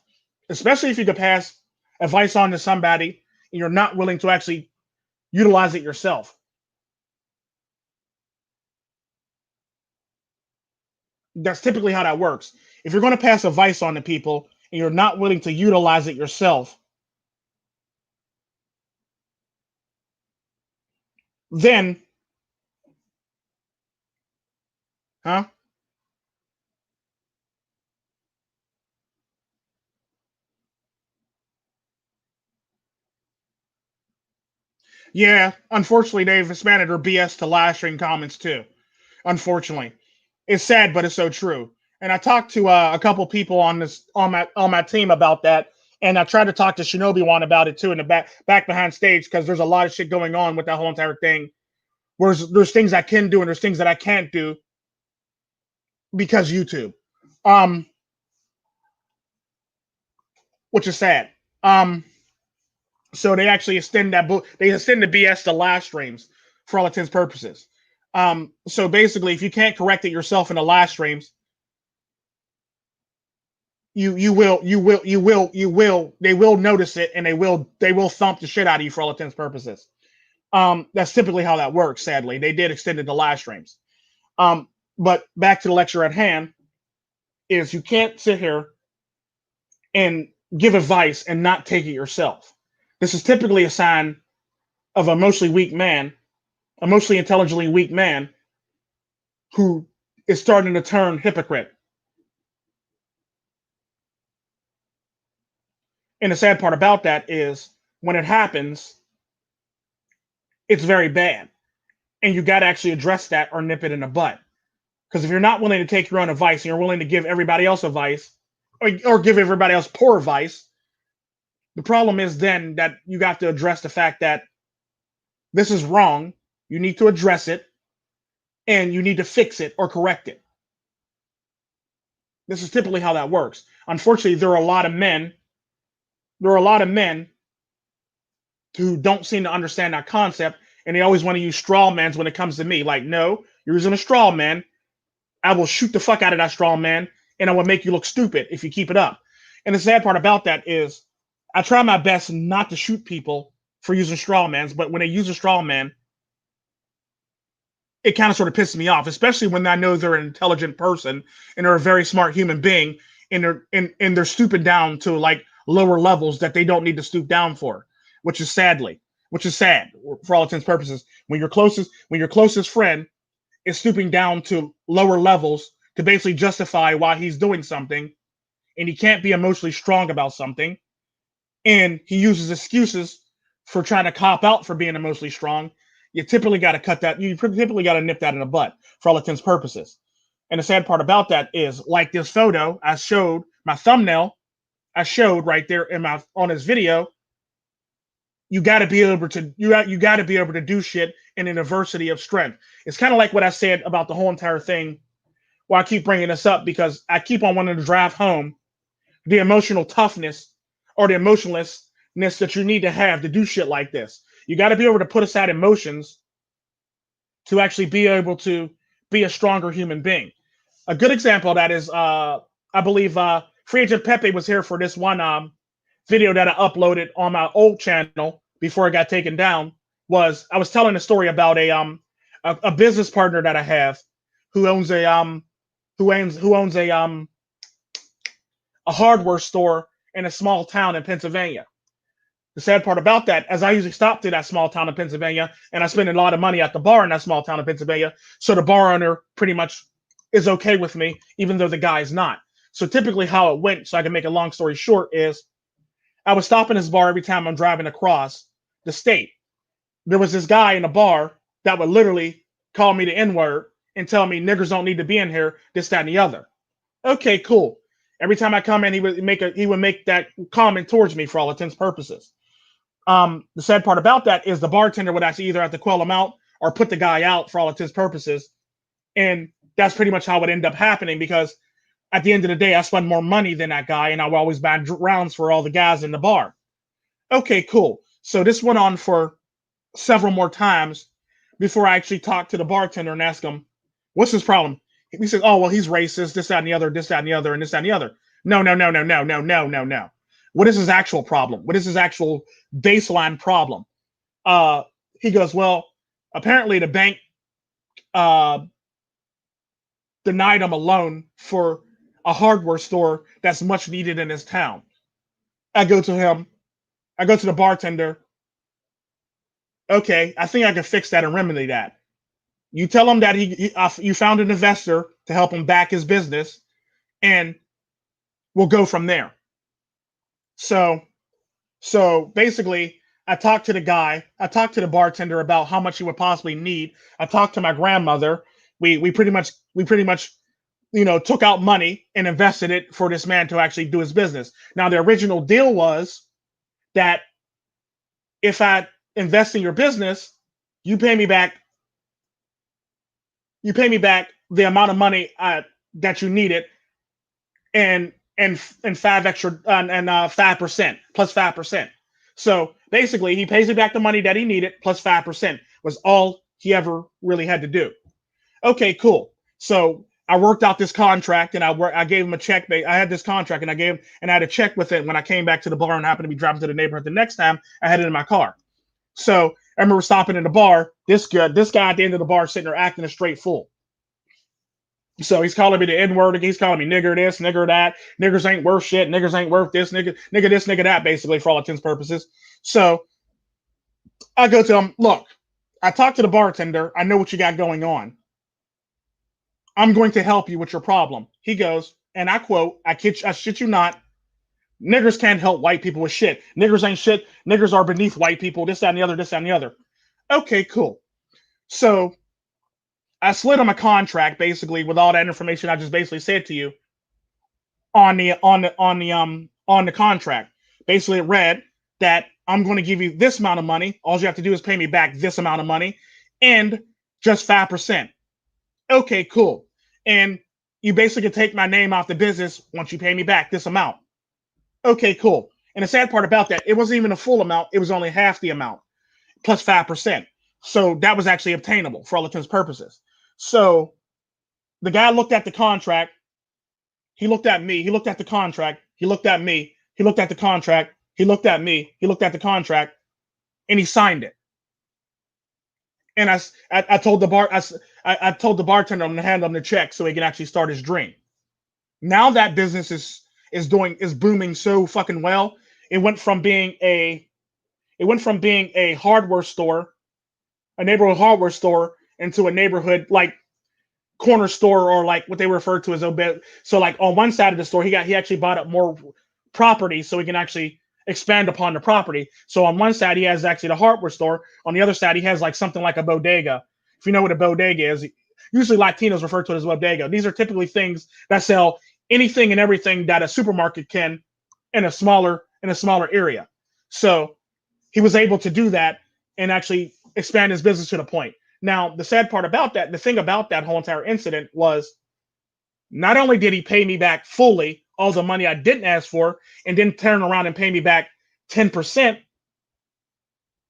Especially if you could pass advice on to somebody and you're not willing to actually utilize it yourself. That's typically how that works. If you're going to pass advice on to people and you're not willing to utilize it yourself, then, huh? Yeah, unfortunately, they've expanded their BS to live stream comments too. Unfortunately, it's sad, but it's so true. And I talked to a couple people on my team about that, and I tried to talk to Shinobi Wan about it too in the back behind stage because there's a lot of shit going on with that whole entire thing. Whereas there's things I can do and there's things that I can't do because YouTube, um, which is sad. So they actually extend that book. They extend the BS to live streams for all intents and purposes. So basically, if you can't correct it yourself in the live streams, they will notice it and they will thump the shit out of you for all intents and purposes. That's typically how that works. Sadly, they did extend it to live streams. But back to the lecture at hand is you can't sit here and give advice and not take it yourself. This is typically a sign of an emotionally intelligently weak man who is starting to turn hypocrite. And the sad part about that is when it happens, it's very bad. And you got to actually address that or nip it in the butt. Because if you're not willing to take your own advice and you're willing to give everybody else advice or give everybody else poor advice, the problem is then that you got to address the fact that this is wrong. You need to address it and you need to fix it or correct it. This is typically how that works. Unfortunately, there are a lot of men there are a lot of men who don't seem to understand that concept, and they always want to use straw mans when it comes to me. Like, no, you're using a straw man. I will shoot the fuck out of that straw man, and I will make you look stupid if you keep it up. And the sad part about that is, I try my best not to shoot people for using straw mans, but when they use a straw man, it kind of sort of pisses me off, especially when I know they're an intelligent person and they're a very smart human being, and they're stooping down to like lower levels that they don't need to stoop down for, which is which is sad for all intents and purposes. When your closest friend is stooping down to lower levels to basically justify why he's doing something, and he can't be emotionally strong about something, and he uses excuses for trying to cop out for being emotionally strong, you typically got to cut that. You typically got to nip that in the butt for all intents and purposes. And the sad part about that is, like this photo I showed, my thumbnail I showed right there in my on this video, you got to be able to you got to be able to do shit in an adversity of strength. It's kind of like what I said about the whole entire thing. Well, I keep bringing this up because I keep on wanting to drive home the emotional toughness or the emotionlessness that you need to have to do shit like this. You got to be able to put aside emotions to actually be able to be a stronger human being. A good example of that is, I believe, Free Agent Pepe was here for this one video that I uploaded on my old channel before it got taken down. I was telling a story about a business partner that I have who owns a hardware store in a small town in Pennsylvania. The sad part about that, as I usually stop to that small town in Pennsylvania, and I spend a lot of money at the bar in that small town in Pennsylvania, so the bar owner pretty much is okay with me, even though the guy's not. So typically, how it went, so I can make a long story short, is I would stop in his bar every time I'm driving across the state. There was this guy in the bar that would literally call me the N-word and tell me niggers don't need to be in here, this, that, and the other. Okay, cool. Every time I come in, he would make that comment towards me for all intents and purposes. The sad part about that is the bartender would actually either have to quell him out or put the guy out for all intents and purposes. And that's pretty much how it ended up happening, because at the end of the day, I spend more money than that guy, and I would always buy rounds for all the guys in the bar. Okay, cool. So this went on for several more times before I actually talked to the bartender and asked him, what's his problem? He says, oh, well, he's racist, this, that, and the other, this, that, and the other, and this, that, and the other. No, no, no, no, no, no, no, no, no. What is his actual problem? What is his actual baseline problem? He goes, well, apparently the bank denied him a loan for a hardware store that's much needed in his town. I go to the bartender. Okay, I think I can fix that and remedy that. You tell him that you found an investor to help him back his business, and we'll go from there. So basically, I talked to the bartender about how much he would possibly need. I talked to my grandmother. We pretty much took out money and invested it for this man to actually do his business. Now, the original deal was that if I invest in your business, you pay me back the amount of money that you needed, and 5% plus 5%. So basically, he pays me back the money that he needed plus 5% was all he ever really had to do. Okay, cool. So I worked out this contract, and I gave him a check. I had this contract, and I had a check with it. When I came back to the bar and happened to be driving to the neighborhood the next time, I had it in my car. So I remember stopping in the bar. This guy at the end of the bar sitting there acting a straight fool. So he's calling me the N-word. He's calling me nigger this, nigger that. Niggers ain't worth shit. Niggers ain't worth this. Nigger this, nigger that, basically, for all intents and purposes. So I go to him, look, I talked to the bartender. I know what you got going on. I'm going to help you with your problem. He goes, and I quote, I shit you not, niggers can't help white people with shit. Niggers ain't shit. Niggers are beneath white people, this, that, and the other, this, that, and the other. Okay, cool. So I slid him a contract, basically, with all that information I just basically said to you on the contract. Basically, it read that I'm going to give you this amount of money. All you have to do is pay me back this amount of money and just 5%. Okay, cool. And you basically take my name off the business once you pay me back this amount. Okay, cool. And the sad part about that, it wasn't even a full amount. It was only half the amount plus 5%. So that was actually obtainable for all intents and purposes. So the guy looked at the contract. He looked at me. He looked at the contract. He looked at me. He looked at the contract. He looked at me. He looked at the contract, and he signed it. And I told I told the bartender I'm gonna hand him the check so he can actually start his drink. Now that business is booming so fucking well. It went from being a hardware store, a neighborhood hardware store, into a neighborhood like corner store, or like what they refer to as a. So like on one side of the store, he actually bought up more property so he can actually expand upon the property. So on one side he has actually the hardware store. On the other side he has like something like a bodega. If you know what a bodega is, usually Latinos refer to it as bodega. These are typically things that sell anything and everything that a supermarket can in a smaller area. So he was able to do that and actually expand his business to the point. Now, the sad part about that, the thing about that whole entire incident was not only did he pay me back fully all the money I didn't ask for and then turn around and pay me back 10%,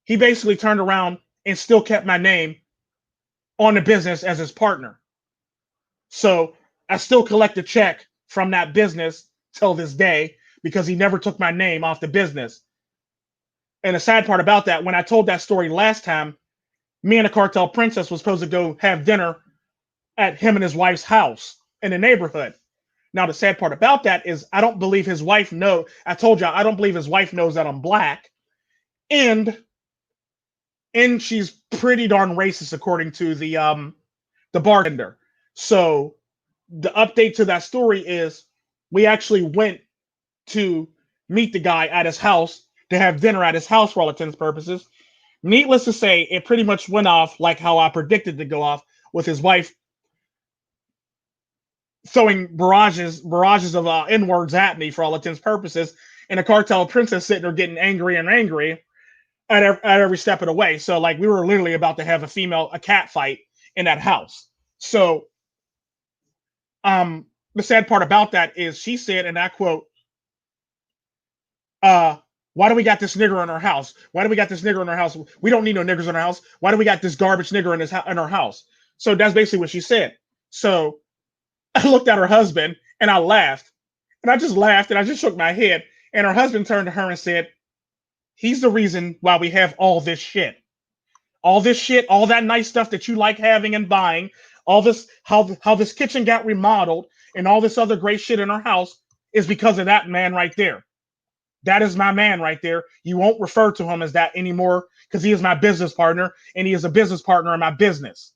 he basically turned around and still kept my name on the business as his partner. So I still collect a check from that business till this day because he never took my name off the business. And the sad part about that, when I told that story last time, me and the cartel princess was supposed to go have dinner at him and his wife's house in the neighborhood. Now, the sad part about that is I don't believe his wife knows. I told y'all I don't believe his wife knows that I'm black, and she's pretty darn racist according to the bartender. So the update to that story is we actually went to meet the guy at his house to have dinner at his house for all intents and purposes. Needless to say, it pretty much went off like how I predicted to go off, with his wife throwing barrages of N-words at me for all intents and purposes, and the cartel princess sitting there getting angry and angry at every step of the way. So like we were literally about to have a cat fight in that house. So the sad part about that is she said, and I quote, why do we got this nigger in our house? Why do we got this nigger in our house? We don't need no niggers in our house. Why do we got this garbage nigger in our house? So that's basically what she said. So I looked at her husband and I laughed. And I just laughed and I just shook my head. And her husband turned to her and said, he's the reason why we have all this shit. All this shit, all that nice stuff that you like having and buying, all this, how this kitchen got remodeled and all this other great shit in our house is because of that man right there. That is my man right there. You won't refer to him as that anymore because he is my business partner and he is a business partner in my business.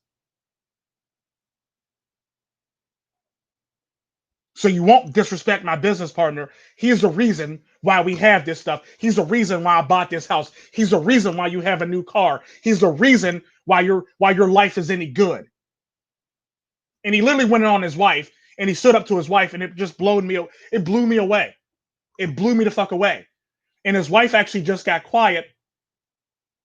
So you won't disrespect my business partner. He's the reason why we have this stuff. He's the reason why I bought this house. He's the reason why you have a new car. He's the reason why your life is any good. And he literally went on his wife and he stood up to his wife and it just blew me away. It blew me the fuck away. And his wife actually just got quiet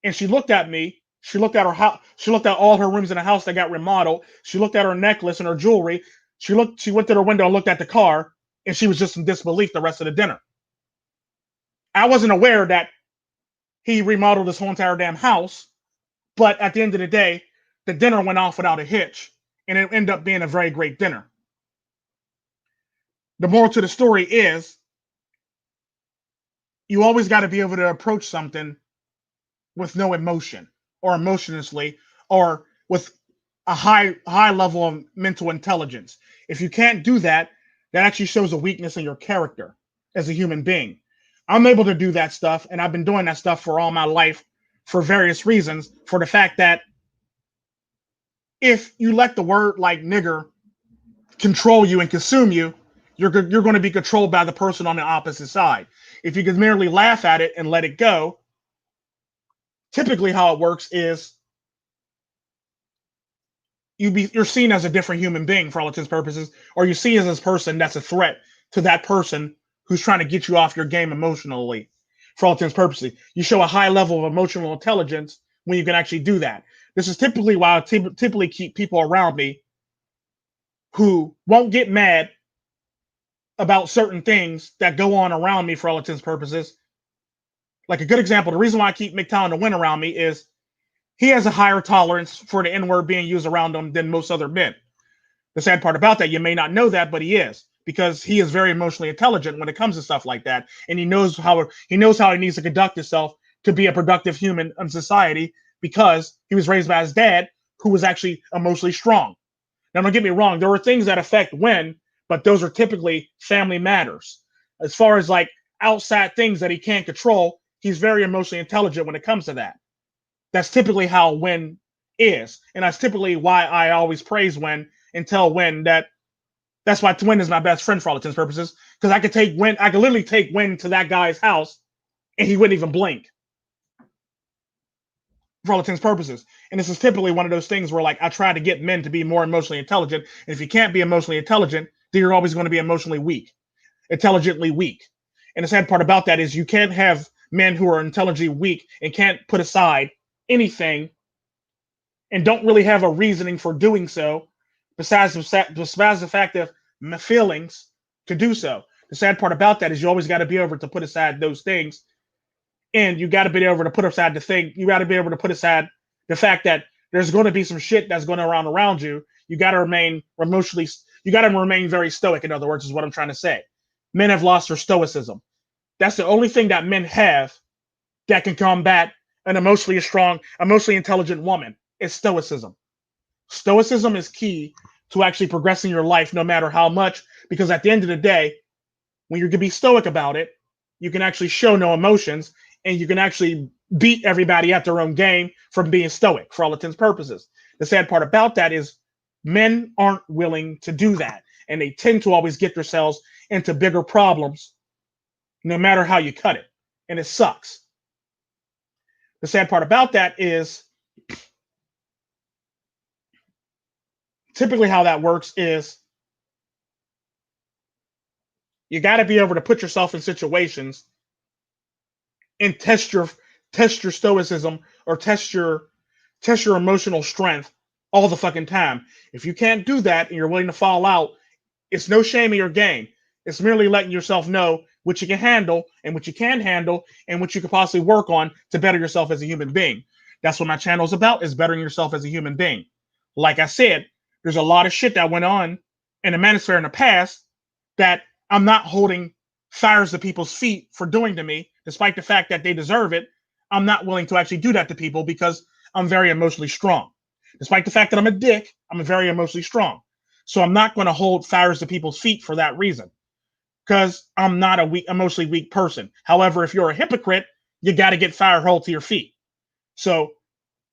and she looked at me. She looked at her house. She looked at all her rooms in the house that got remodeled. She looked at her necklace and her jewelry. She went to her window and looked at the car, and she was just in disbelief the rest of the dinner. I wasn't aware that he remodeled his whole entire damn house, but at the end of the day, the dinner went off without a hitch, and it ended up being a very great dinner. The moral to the story is you always got to be able to approach something with no emotion or emotionlessly or with a high level of mental intelligence. If you can't do that, that actually shows a weakness in your character as a human being. I'm able to do that stuff, and I've been doing that stuff for all my life for various reasons. For the fact that if you let the word like nigger control you and consume you, you're going to be controlled by the person on the opposite side. If you can merely laugh at it and let it go, typically how it works is you're seen as a different human being for all intents and purposes, or you see as this person that's a threat to that person who's trying to get you off your game emotionally for all intents and purposes. You show a high level of emotional intelligence when you can actually do that. This is typically why I typically keep people around me who won't get mad about certain things that go on around me for all intents and purposes, Like a good example, the reason why I keep MGTOW to win around me is he has a higher tolerance for the N-word being used around him than most other men. The sad part about that, you may not know that, but he is, because he is very emotionally intelligent when it comes to stuff like that, and he knows how he needs to conduct himself to be a productive human in society, because he was raised by his dad, who was actually emotionally strong. Now, don't get me wrong, there are things that affect Win, but those are typically family matters. As far as like outside things that he can't control, he's very emotionally intelligent when it comes to that. That's typically how Win is, and that's typically why I always praise Win and tell Win that's why Win is my best friend for all intents and purposes, because I could literally take Win to that guy's house and he wouldn't even blink for all intents and purposes. And this is typically one of those things where like I try to get men to be more emotionally intelligent. And if you can't be emotionally intelligent, then you're always going to be emotionally weak, intelligently weak. And the sad part about that is you can't have men who are intelligently weak and can't put aside anything and don't really have a reasoning for doing so, besides the fact of feelings to do so. The sad part about that is you always got to be able to put aside those things, and you got to be able to put aside the thing. You got to be able to put aside the fact that there's going to be some shit that's going around you. You got to remain emotionally. You got to remain very stoic. In other words, is what I'm trying to say. Men have lost their stoicism. That's the only thing that men have that can combat an emotionally strong, emotionally intelligent woman. Is stoicism. Stoicism is key to actually progressing your life, no matter how much, because at the end of the day, when you're going to be stoic about it, you can actually show no emotions, and you can actually beat everybody at their own game from being stoic for all intents and purposes. The sad part about that is men aren't willing to do that, and they tend to always get themselves into bigger problems no matter how you cut it, and it sucks. The sad part about that is typically how that works is you got to be able to put yourself in situations and test your stoicism, or test your emotional strength all the fucking time. If you can't do that and you're willing to fall out, it's no shame in your game. It's merely letting yourself know what you can handle and what you can handle and what you could possibly work on to better yourself as a human being. That's what my channel is about, is bettering yourself as a human being. Like I said, there's a lot of shit that went on in the manosphere in the past that I'm not holding fires to people's feet for doing to me, despite the fact that they deserve it. I'm not willing to actually do that to people because I'm very emotionally strong. Despite the fact that I'm a dick, I'm very emotionally strong. So I'm not going to hold fires to people's feet for that reason, because I'm not a emotionally weak person. However, if you're a hypocrite, you got to get fire held to your feet. So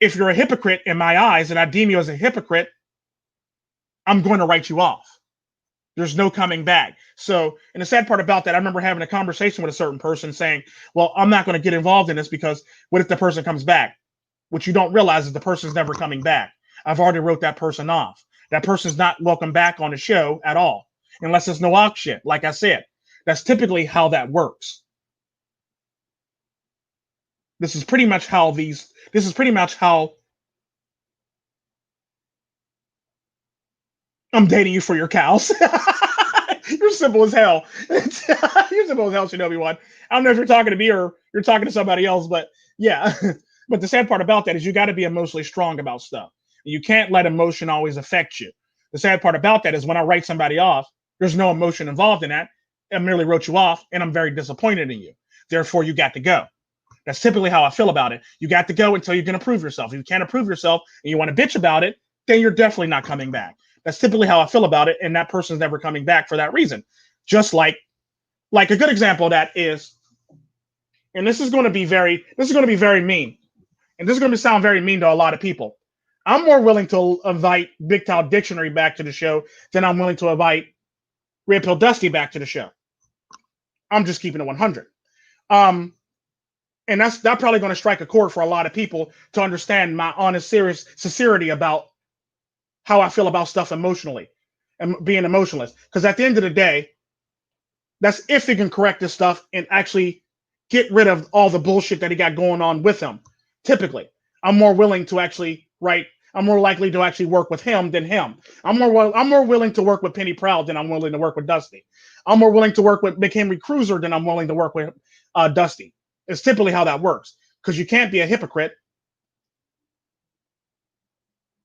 if you're a hypocrite in my eyes and I deem you as a hypocrite, I'm going to write you off. There's no coming back. So, and the sad part about that, I remember having a conversation with a certain person saying, well, I'm not going to get involved in this because what if the person comes back? What you don't realize is the person's never coming back. I've already wrote that person off. That person's not welcome back on the show at all, unless it's no ox shit. Like I said, that's typically how that works. This is pretty much how I'm dating you for your cows. You're simple as hell. You're simple as hell, Shinobi One. I don't know if you're talking to me or you're talking to somebody else, but yeah. But the sad part about that is you got to be emotionally strong about stuff. You can't let emotion always affect you. The sad part about that is when I write somebody off, there's no emotion involved in that. I merely wrote you off, and I'm very disappointed in you. Therefore, you got to go. That's typically how I feel about it. You got to go until you can prove yourself. If you can't prove yourself and you want to bitch about it, then you're definitely not coming back. That's typically how I feel about it, and that person's never coming back for that reason. Just like a good example of that is, and this is going to be very mean, and this is going to sound very mean to a lot of people. I'm more willing to invite Big Tal Dictionary back to the show than I'm willing to invite Red Pill Dusty back to the show. I'm just keeping it 100. And that's probably going to strike a chord for a lot of people to understand my honest, serious sincerity about how I feel about stuff emotionally and being emotionless. Because at the end of the day, that's if he can correct this stuff and actually get rid of all the bullshit that he got going on with him. Typically, I'm more willing to actually write. I'm more likely to actually work with him than him. I'm more willing to work with Penny Proud than I'm willing to work with Dusty. I'm more willing to work with Big Henry Cruiser than I'm willing to work with Dusty. It's typically how that works. Because you can't be a hypocrite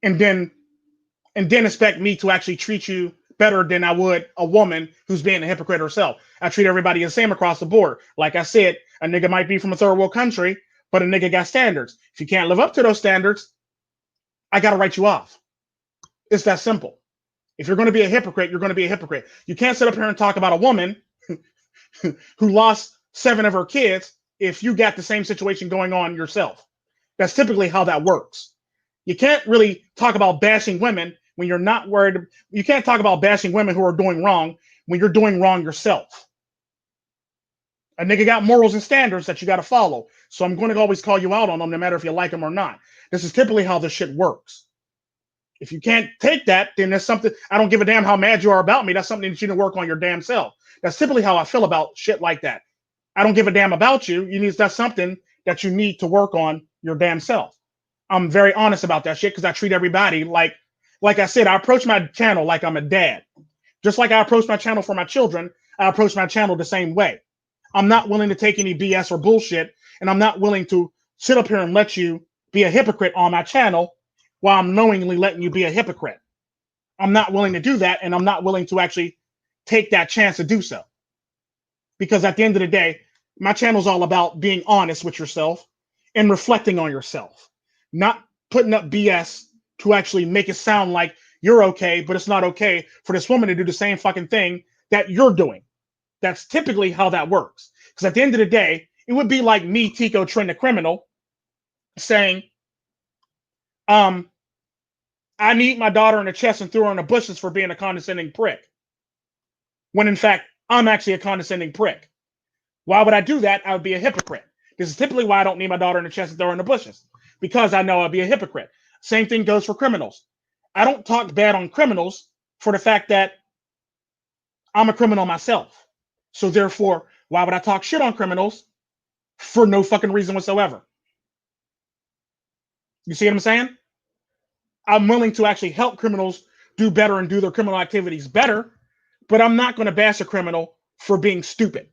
and then expect me to actually treat you better than I would a woman who's being a hypocrite herself. I treat everybody the same across the board. Like I said, a nigga might be from a third world country, but a nigga got standards. If you can't live up to those standards, I gotta write you off. It's that simple. If you're going to be a hypocrite, you're going to be a hypocrite. You can't sit up here and talk about a woman who lost 7 of her kids if you got the same situation going on yourself. That's typically how that works. You can't really talk about bashing women when you're not worried. You can't talk about bashing women who are doing wrong when you're doing wrong yourself. A nigga got morals and standards that you got to follow. So I'm going to always call you out on them no matter if you like them or not. This is typically how this shit works. If you can't take that, then there's something. I don't give a damn how mad you are about me. That's something that you need to work on your damn self. That's typically how I feel about shit like that. I don't give a damn about you. That's something that you need to work on your damn self. I'm very honest about that shit because I treat everybody like I said, I approach my channel like I'm a dad. Just like I approach my channel for my children, I approach my channel the same way. I'm not willing to take any BS or bullshit, and I'm not willing to sit up here and let you be a hypocrite on my channel while I'm knowingly letting you be a hypocrite. I'm not willing to do that, and I'm not willing to actually take that chance to do so. Because at the end of the day, my channel is all about being honest with yourself and reflecting on yourself, not putting up BS to actually make it sound like you're okay, but it's not okay for this woman to do the same fucking thing that you're doing. That's typically how that works. Because at the end of the day, it would be like me, Tico, Trent, the criminal, saying, I need my daughter in the chest and threw her in the bushes for being a condescending prick. When in fact, I'm actually a condescending prick. Why would I do that? I would be a hypocrite. This is typically why I don't need my daughter in the chest and throw her in the bushes. Because I know I'd be a hypocrite. Same thing goes for criminals. I don't talk bad on criminals for the fact that I'm a criminal myself. So therefore, why would I talk shit on criminals for no fucking reason whatsoever? You see what I'm saying? I'm willing to actually help criminals do better and do their criminal activities better, but I'm not going to bash a criminal for being stupid.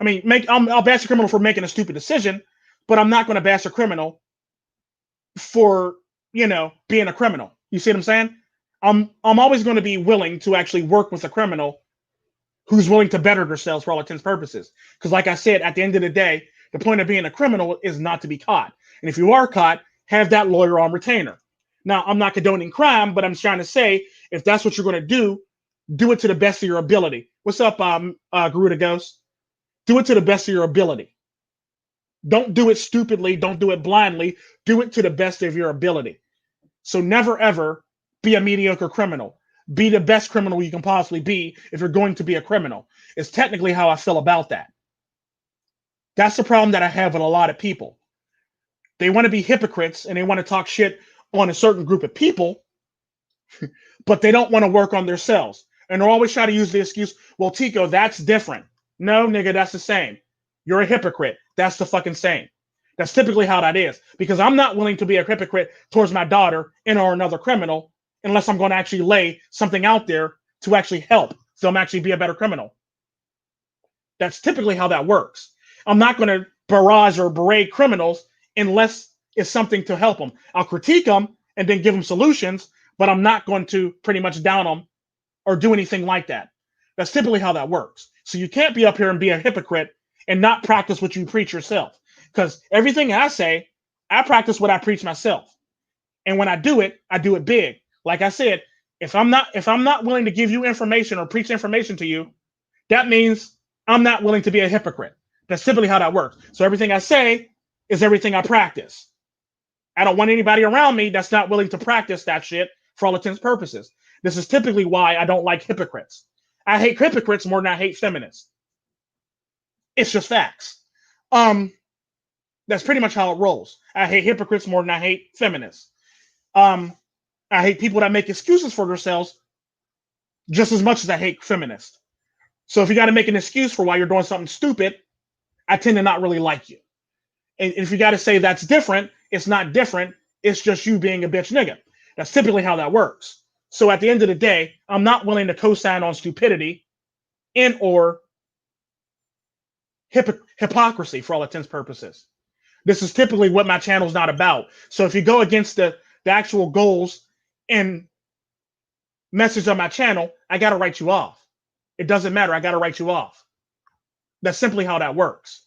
I mean, I'll bash a criminal for making a stupid decision, but I'm not going to bash a criminal for, being a criminal. You see what I'm saying? I'm always going to be willing to actually work with a criminal who's willing to better themselves for all intents and purposes. Because like I said, at the end of the day, the point of being a criminal is not to be caught. And if you are caught, have that lawyer on retainer. Now, I'm not condoning crime, but I'm trying to say, if that's what you're going to do it to the best of your ability. What's up, Garuda Ghost? Do it to the best of your ability. Don't do it stupidly. Don't do it blindly. Do it to the best of your ability. So never, ever be a mediocre criminal. Be the best criminal you can possibly be if you're going to be a criminal. It's technically how I feel about that. That's the problem that I have with a lot of people. They want to be hypocrites and they want to talk shit on a certain group of people, but they don't want to work on themselves. And they're always trying to use the excuse, well, Tico, that's different. No, nigga, that's the same. You're a hypocrite. That's the fucking same. That's typically how that is. Because I'm not willing to be a hypocrite towards my daughter and or another criminal unless I'm going to actually lay something out there to actually help them actually be a better criminal. That's typically how that works. I'm not going to barrage or berate criminals unless it's something to help them. I'll critique them and then give them solutions, but I'm not going to pretty much down them or do anything like that. That's typically how that works. So you can't be up here and be a hypocrite and not practice what you preach yourself. Because everything I say, I practice what I preach myself. And when I do it big. Like I said, if I'm not willing to give you information or preach information to you, that means I'm not willing to be a hypocrite. That's simply how that works. So everything I say is everything I practice. I don't want anybody around me that's not willing to practice that shit for all intents and purposes. This is typically why I don't like hypocrites. I hate hypocrites more than I hate feminists. It's just facts. That's pretty much how it rolls. I hate hypocrites more than I hate feminists. I hate people that make excuses for themselves just as much as I hate feminists. So if you got to make an excuse for why you're doing something stupid, I tend to not really like you. And if you got to say that's different, it's not different. It's just you being a bitch nigga. That's typically how that works. So at the end of the day, I'm not willing to co-sign on stupidity and or hypocrisy for all intents and purposes. This is typically what my channel is not about. So if you go against the actual goals and message on my channel, I got to write you off. It doesn't matter. I got to write you off. That's simply how that works.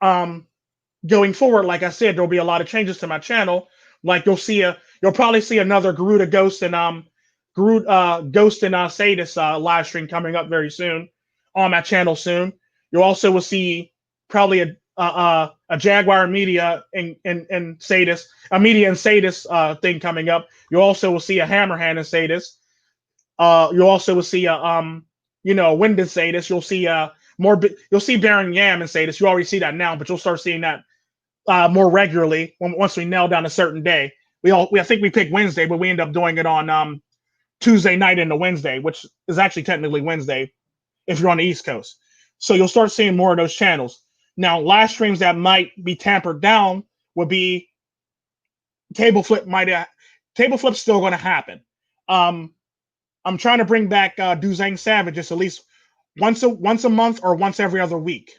Going forward, like I said, there'll be a lot of changes to my channel. Like you'll probably see another Garuda Ghost and Ghost and Sadist live stream coming up very soon on my channel soon. You also will see probably a Jaguar Media and Sadist, a Media and Sadist thing coming up. You also will see a Hammerhand and Sadist. You also will see a Wind and Sadist. You'll see you'll see Baron Yam and Sadist. You already see that now, but you'll start seeing that more regularly once we nail down a certain day. I think we picked Wednesday, but we end up doing it on Tuesday night into Wednesday, which is actually technically Wednesday if you're on the East Coast. So you'll start seeing more of those channels. Now, live streams that might be tampered down would be table flip. Table flip's still going to happen. I'm trying to bring back Duzang Savages at least once a month or once every other week.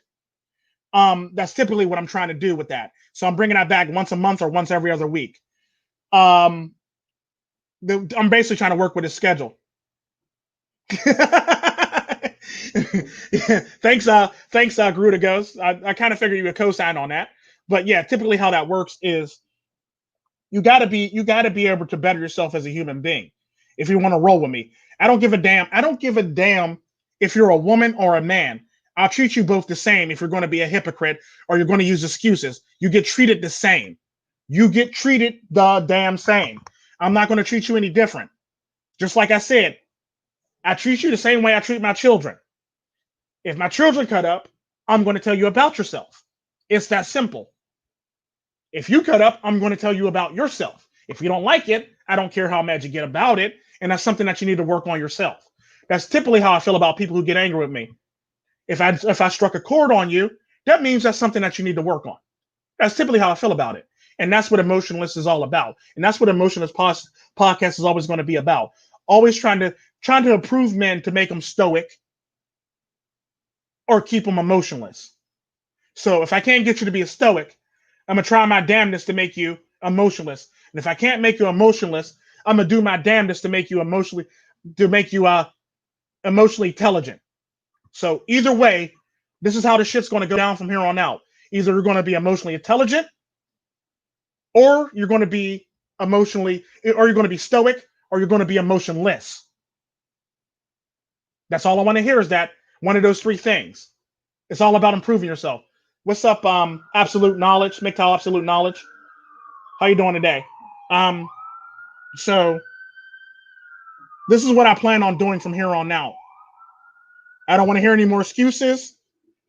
That's typically what I'm trying to do with that. So I'm bringing that back once a month or once every other week. I'm basically trying to work with his schedule. Yeah, thanks, Garuda Ghost. I kind of figured you would co-sign on that. But yeah, typically how that works is you gotta be able to better yourself as a human being if you want to roll with me. I don't give a damn if you're a woman or a man. I'll treat you both the same if you're going to be a hypocrite or you're going to use excuses. You get treated the same. You get treated the damn same. I'm not going to treat you any different. Just like I said, I treat you the same way I treat my children. If my children cut up, I'm going to tell you about yourself. It's that simple. If you cut up, I'm going to tell you about yourself. If you don't like it, I don't care how mad you get about it. And that's something that you need to work on yourself. That's typically how I feel about people who get angry with me. If I struck a chord on you, that means that's something that you need to work on. That's typically how I feel about it. And that's what Emotionless is all about. And that's what Emotionless podcast is always going to be about. Always trying to improve men to make them stoic or keep them emotionless. So if I can't get you to be a stoic, I'm going to try my damnedest to make you emotionless. And if I can't make you emotionless, I'm going to do my damnedest to make you emotionally intelligent. So either way, this is how the shit's going to go down from here on out. Either you're going to be emotionally intelligent, or you're going to be stoic, or you're going to be emotionless. That's all I want to hear is that one of those three things. It's all about improving yourself. What's up, Absolute Knowledge, MGTOW Absolute Knowledge? How you doing today? So this is what I plan on doing from here on out. I don't want to hear any more excuses.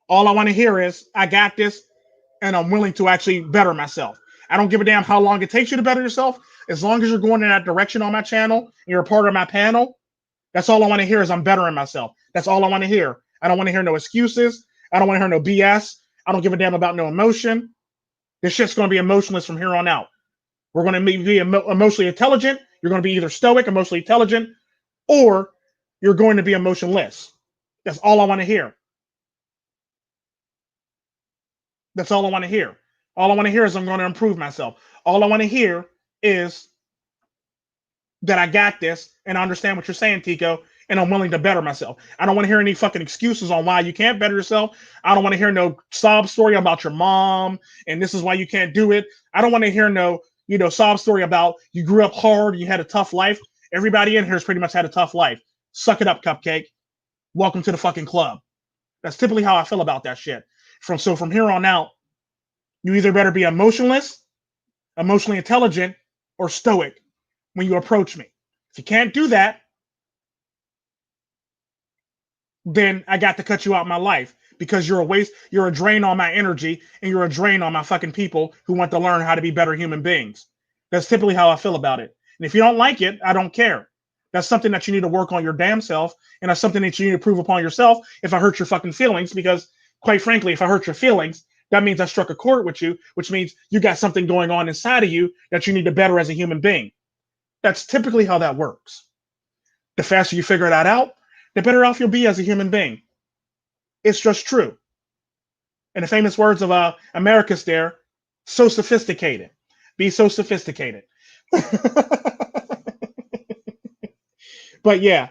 All I want to hear is, I got this, and I'm willing to actually better myself. I don't give a damn how long it takes you to better yourself. As long as you're going in that direction on my channel, and you're a part of my panel, that's all I want to hear is I'm bettering myself. That's all I want to hear. I don't want to hear no excuses. I don't want to hear no BS. I don't give a damn about no emotion. This shit's going to be emotionless from here on out. We're going to be emotionally intelligent. You're going to be either stoic, emotionally intelligent, or you're going to be emotionless. That's all I want to hear. That's all I want to hear. All I want to hear is I'm going to improve myself. All I want to hear is that I got this and I understand what you're saying, Tico, and I'm willing to better myself. I don't want to hear any fucking excuses on why you can't better yourself. I don't want to hear no sob story about your mom and this is why you can't do it. I don't want to hear no, sob story about you grew up hard, you had a tough life. Everybody in here has pretty much had a tough life. Suck it up, Cupcake. Welcome to the fucking club. That's typically how I feel about that shit. From here on out, you either better be emotionless, emotionally intelligent, or stoic when you approach me. If you can't do that, then I got to cut you out of my life because you're a waste, you're a drain on my energy, and you're a drain on my fucking people who want to learn how to be better human beings. That's typically how I feel about it. And if you don't like it, I don't care. That's something that you need to work on your damn self, and that's something that you need to prove upon yourself if I hurt your fucking feelings, because quite frankly, if I hurt your feelings, that means I struck a chord with you, which means you got something going on inside of you that you need to better as a human being. That's typically how that works. The faster you figure that out, the better off you'll be as a human being. It's just true. In the famous words of America's there, so sophisticated. Be so sophisticated. But yeah,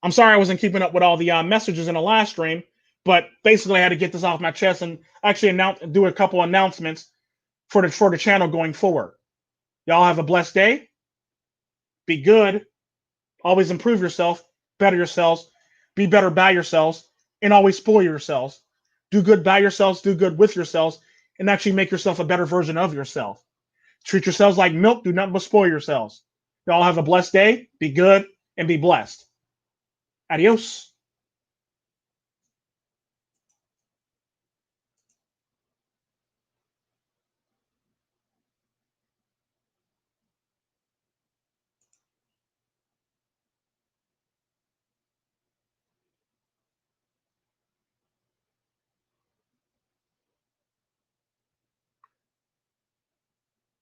I'm sorry I wasn't keeping up with all the messages in the last stream, but basically I had to get this off my chest and actually do a couple announcements for the channel going forward. Y'all have a blessed day. Be good. Always improve yourself, better yourselves, be better by yourselves, and always spoil yourselves. Do good by yourselves, do good with yourselves, and actually make yourself a better version of yourself. Treat yourselves like milk, do nothing but spoil yourselves. Y'all have a blessed day, be good, and be blessed. Adios.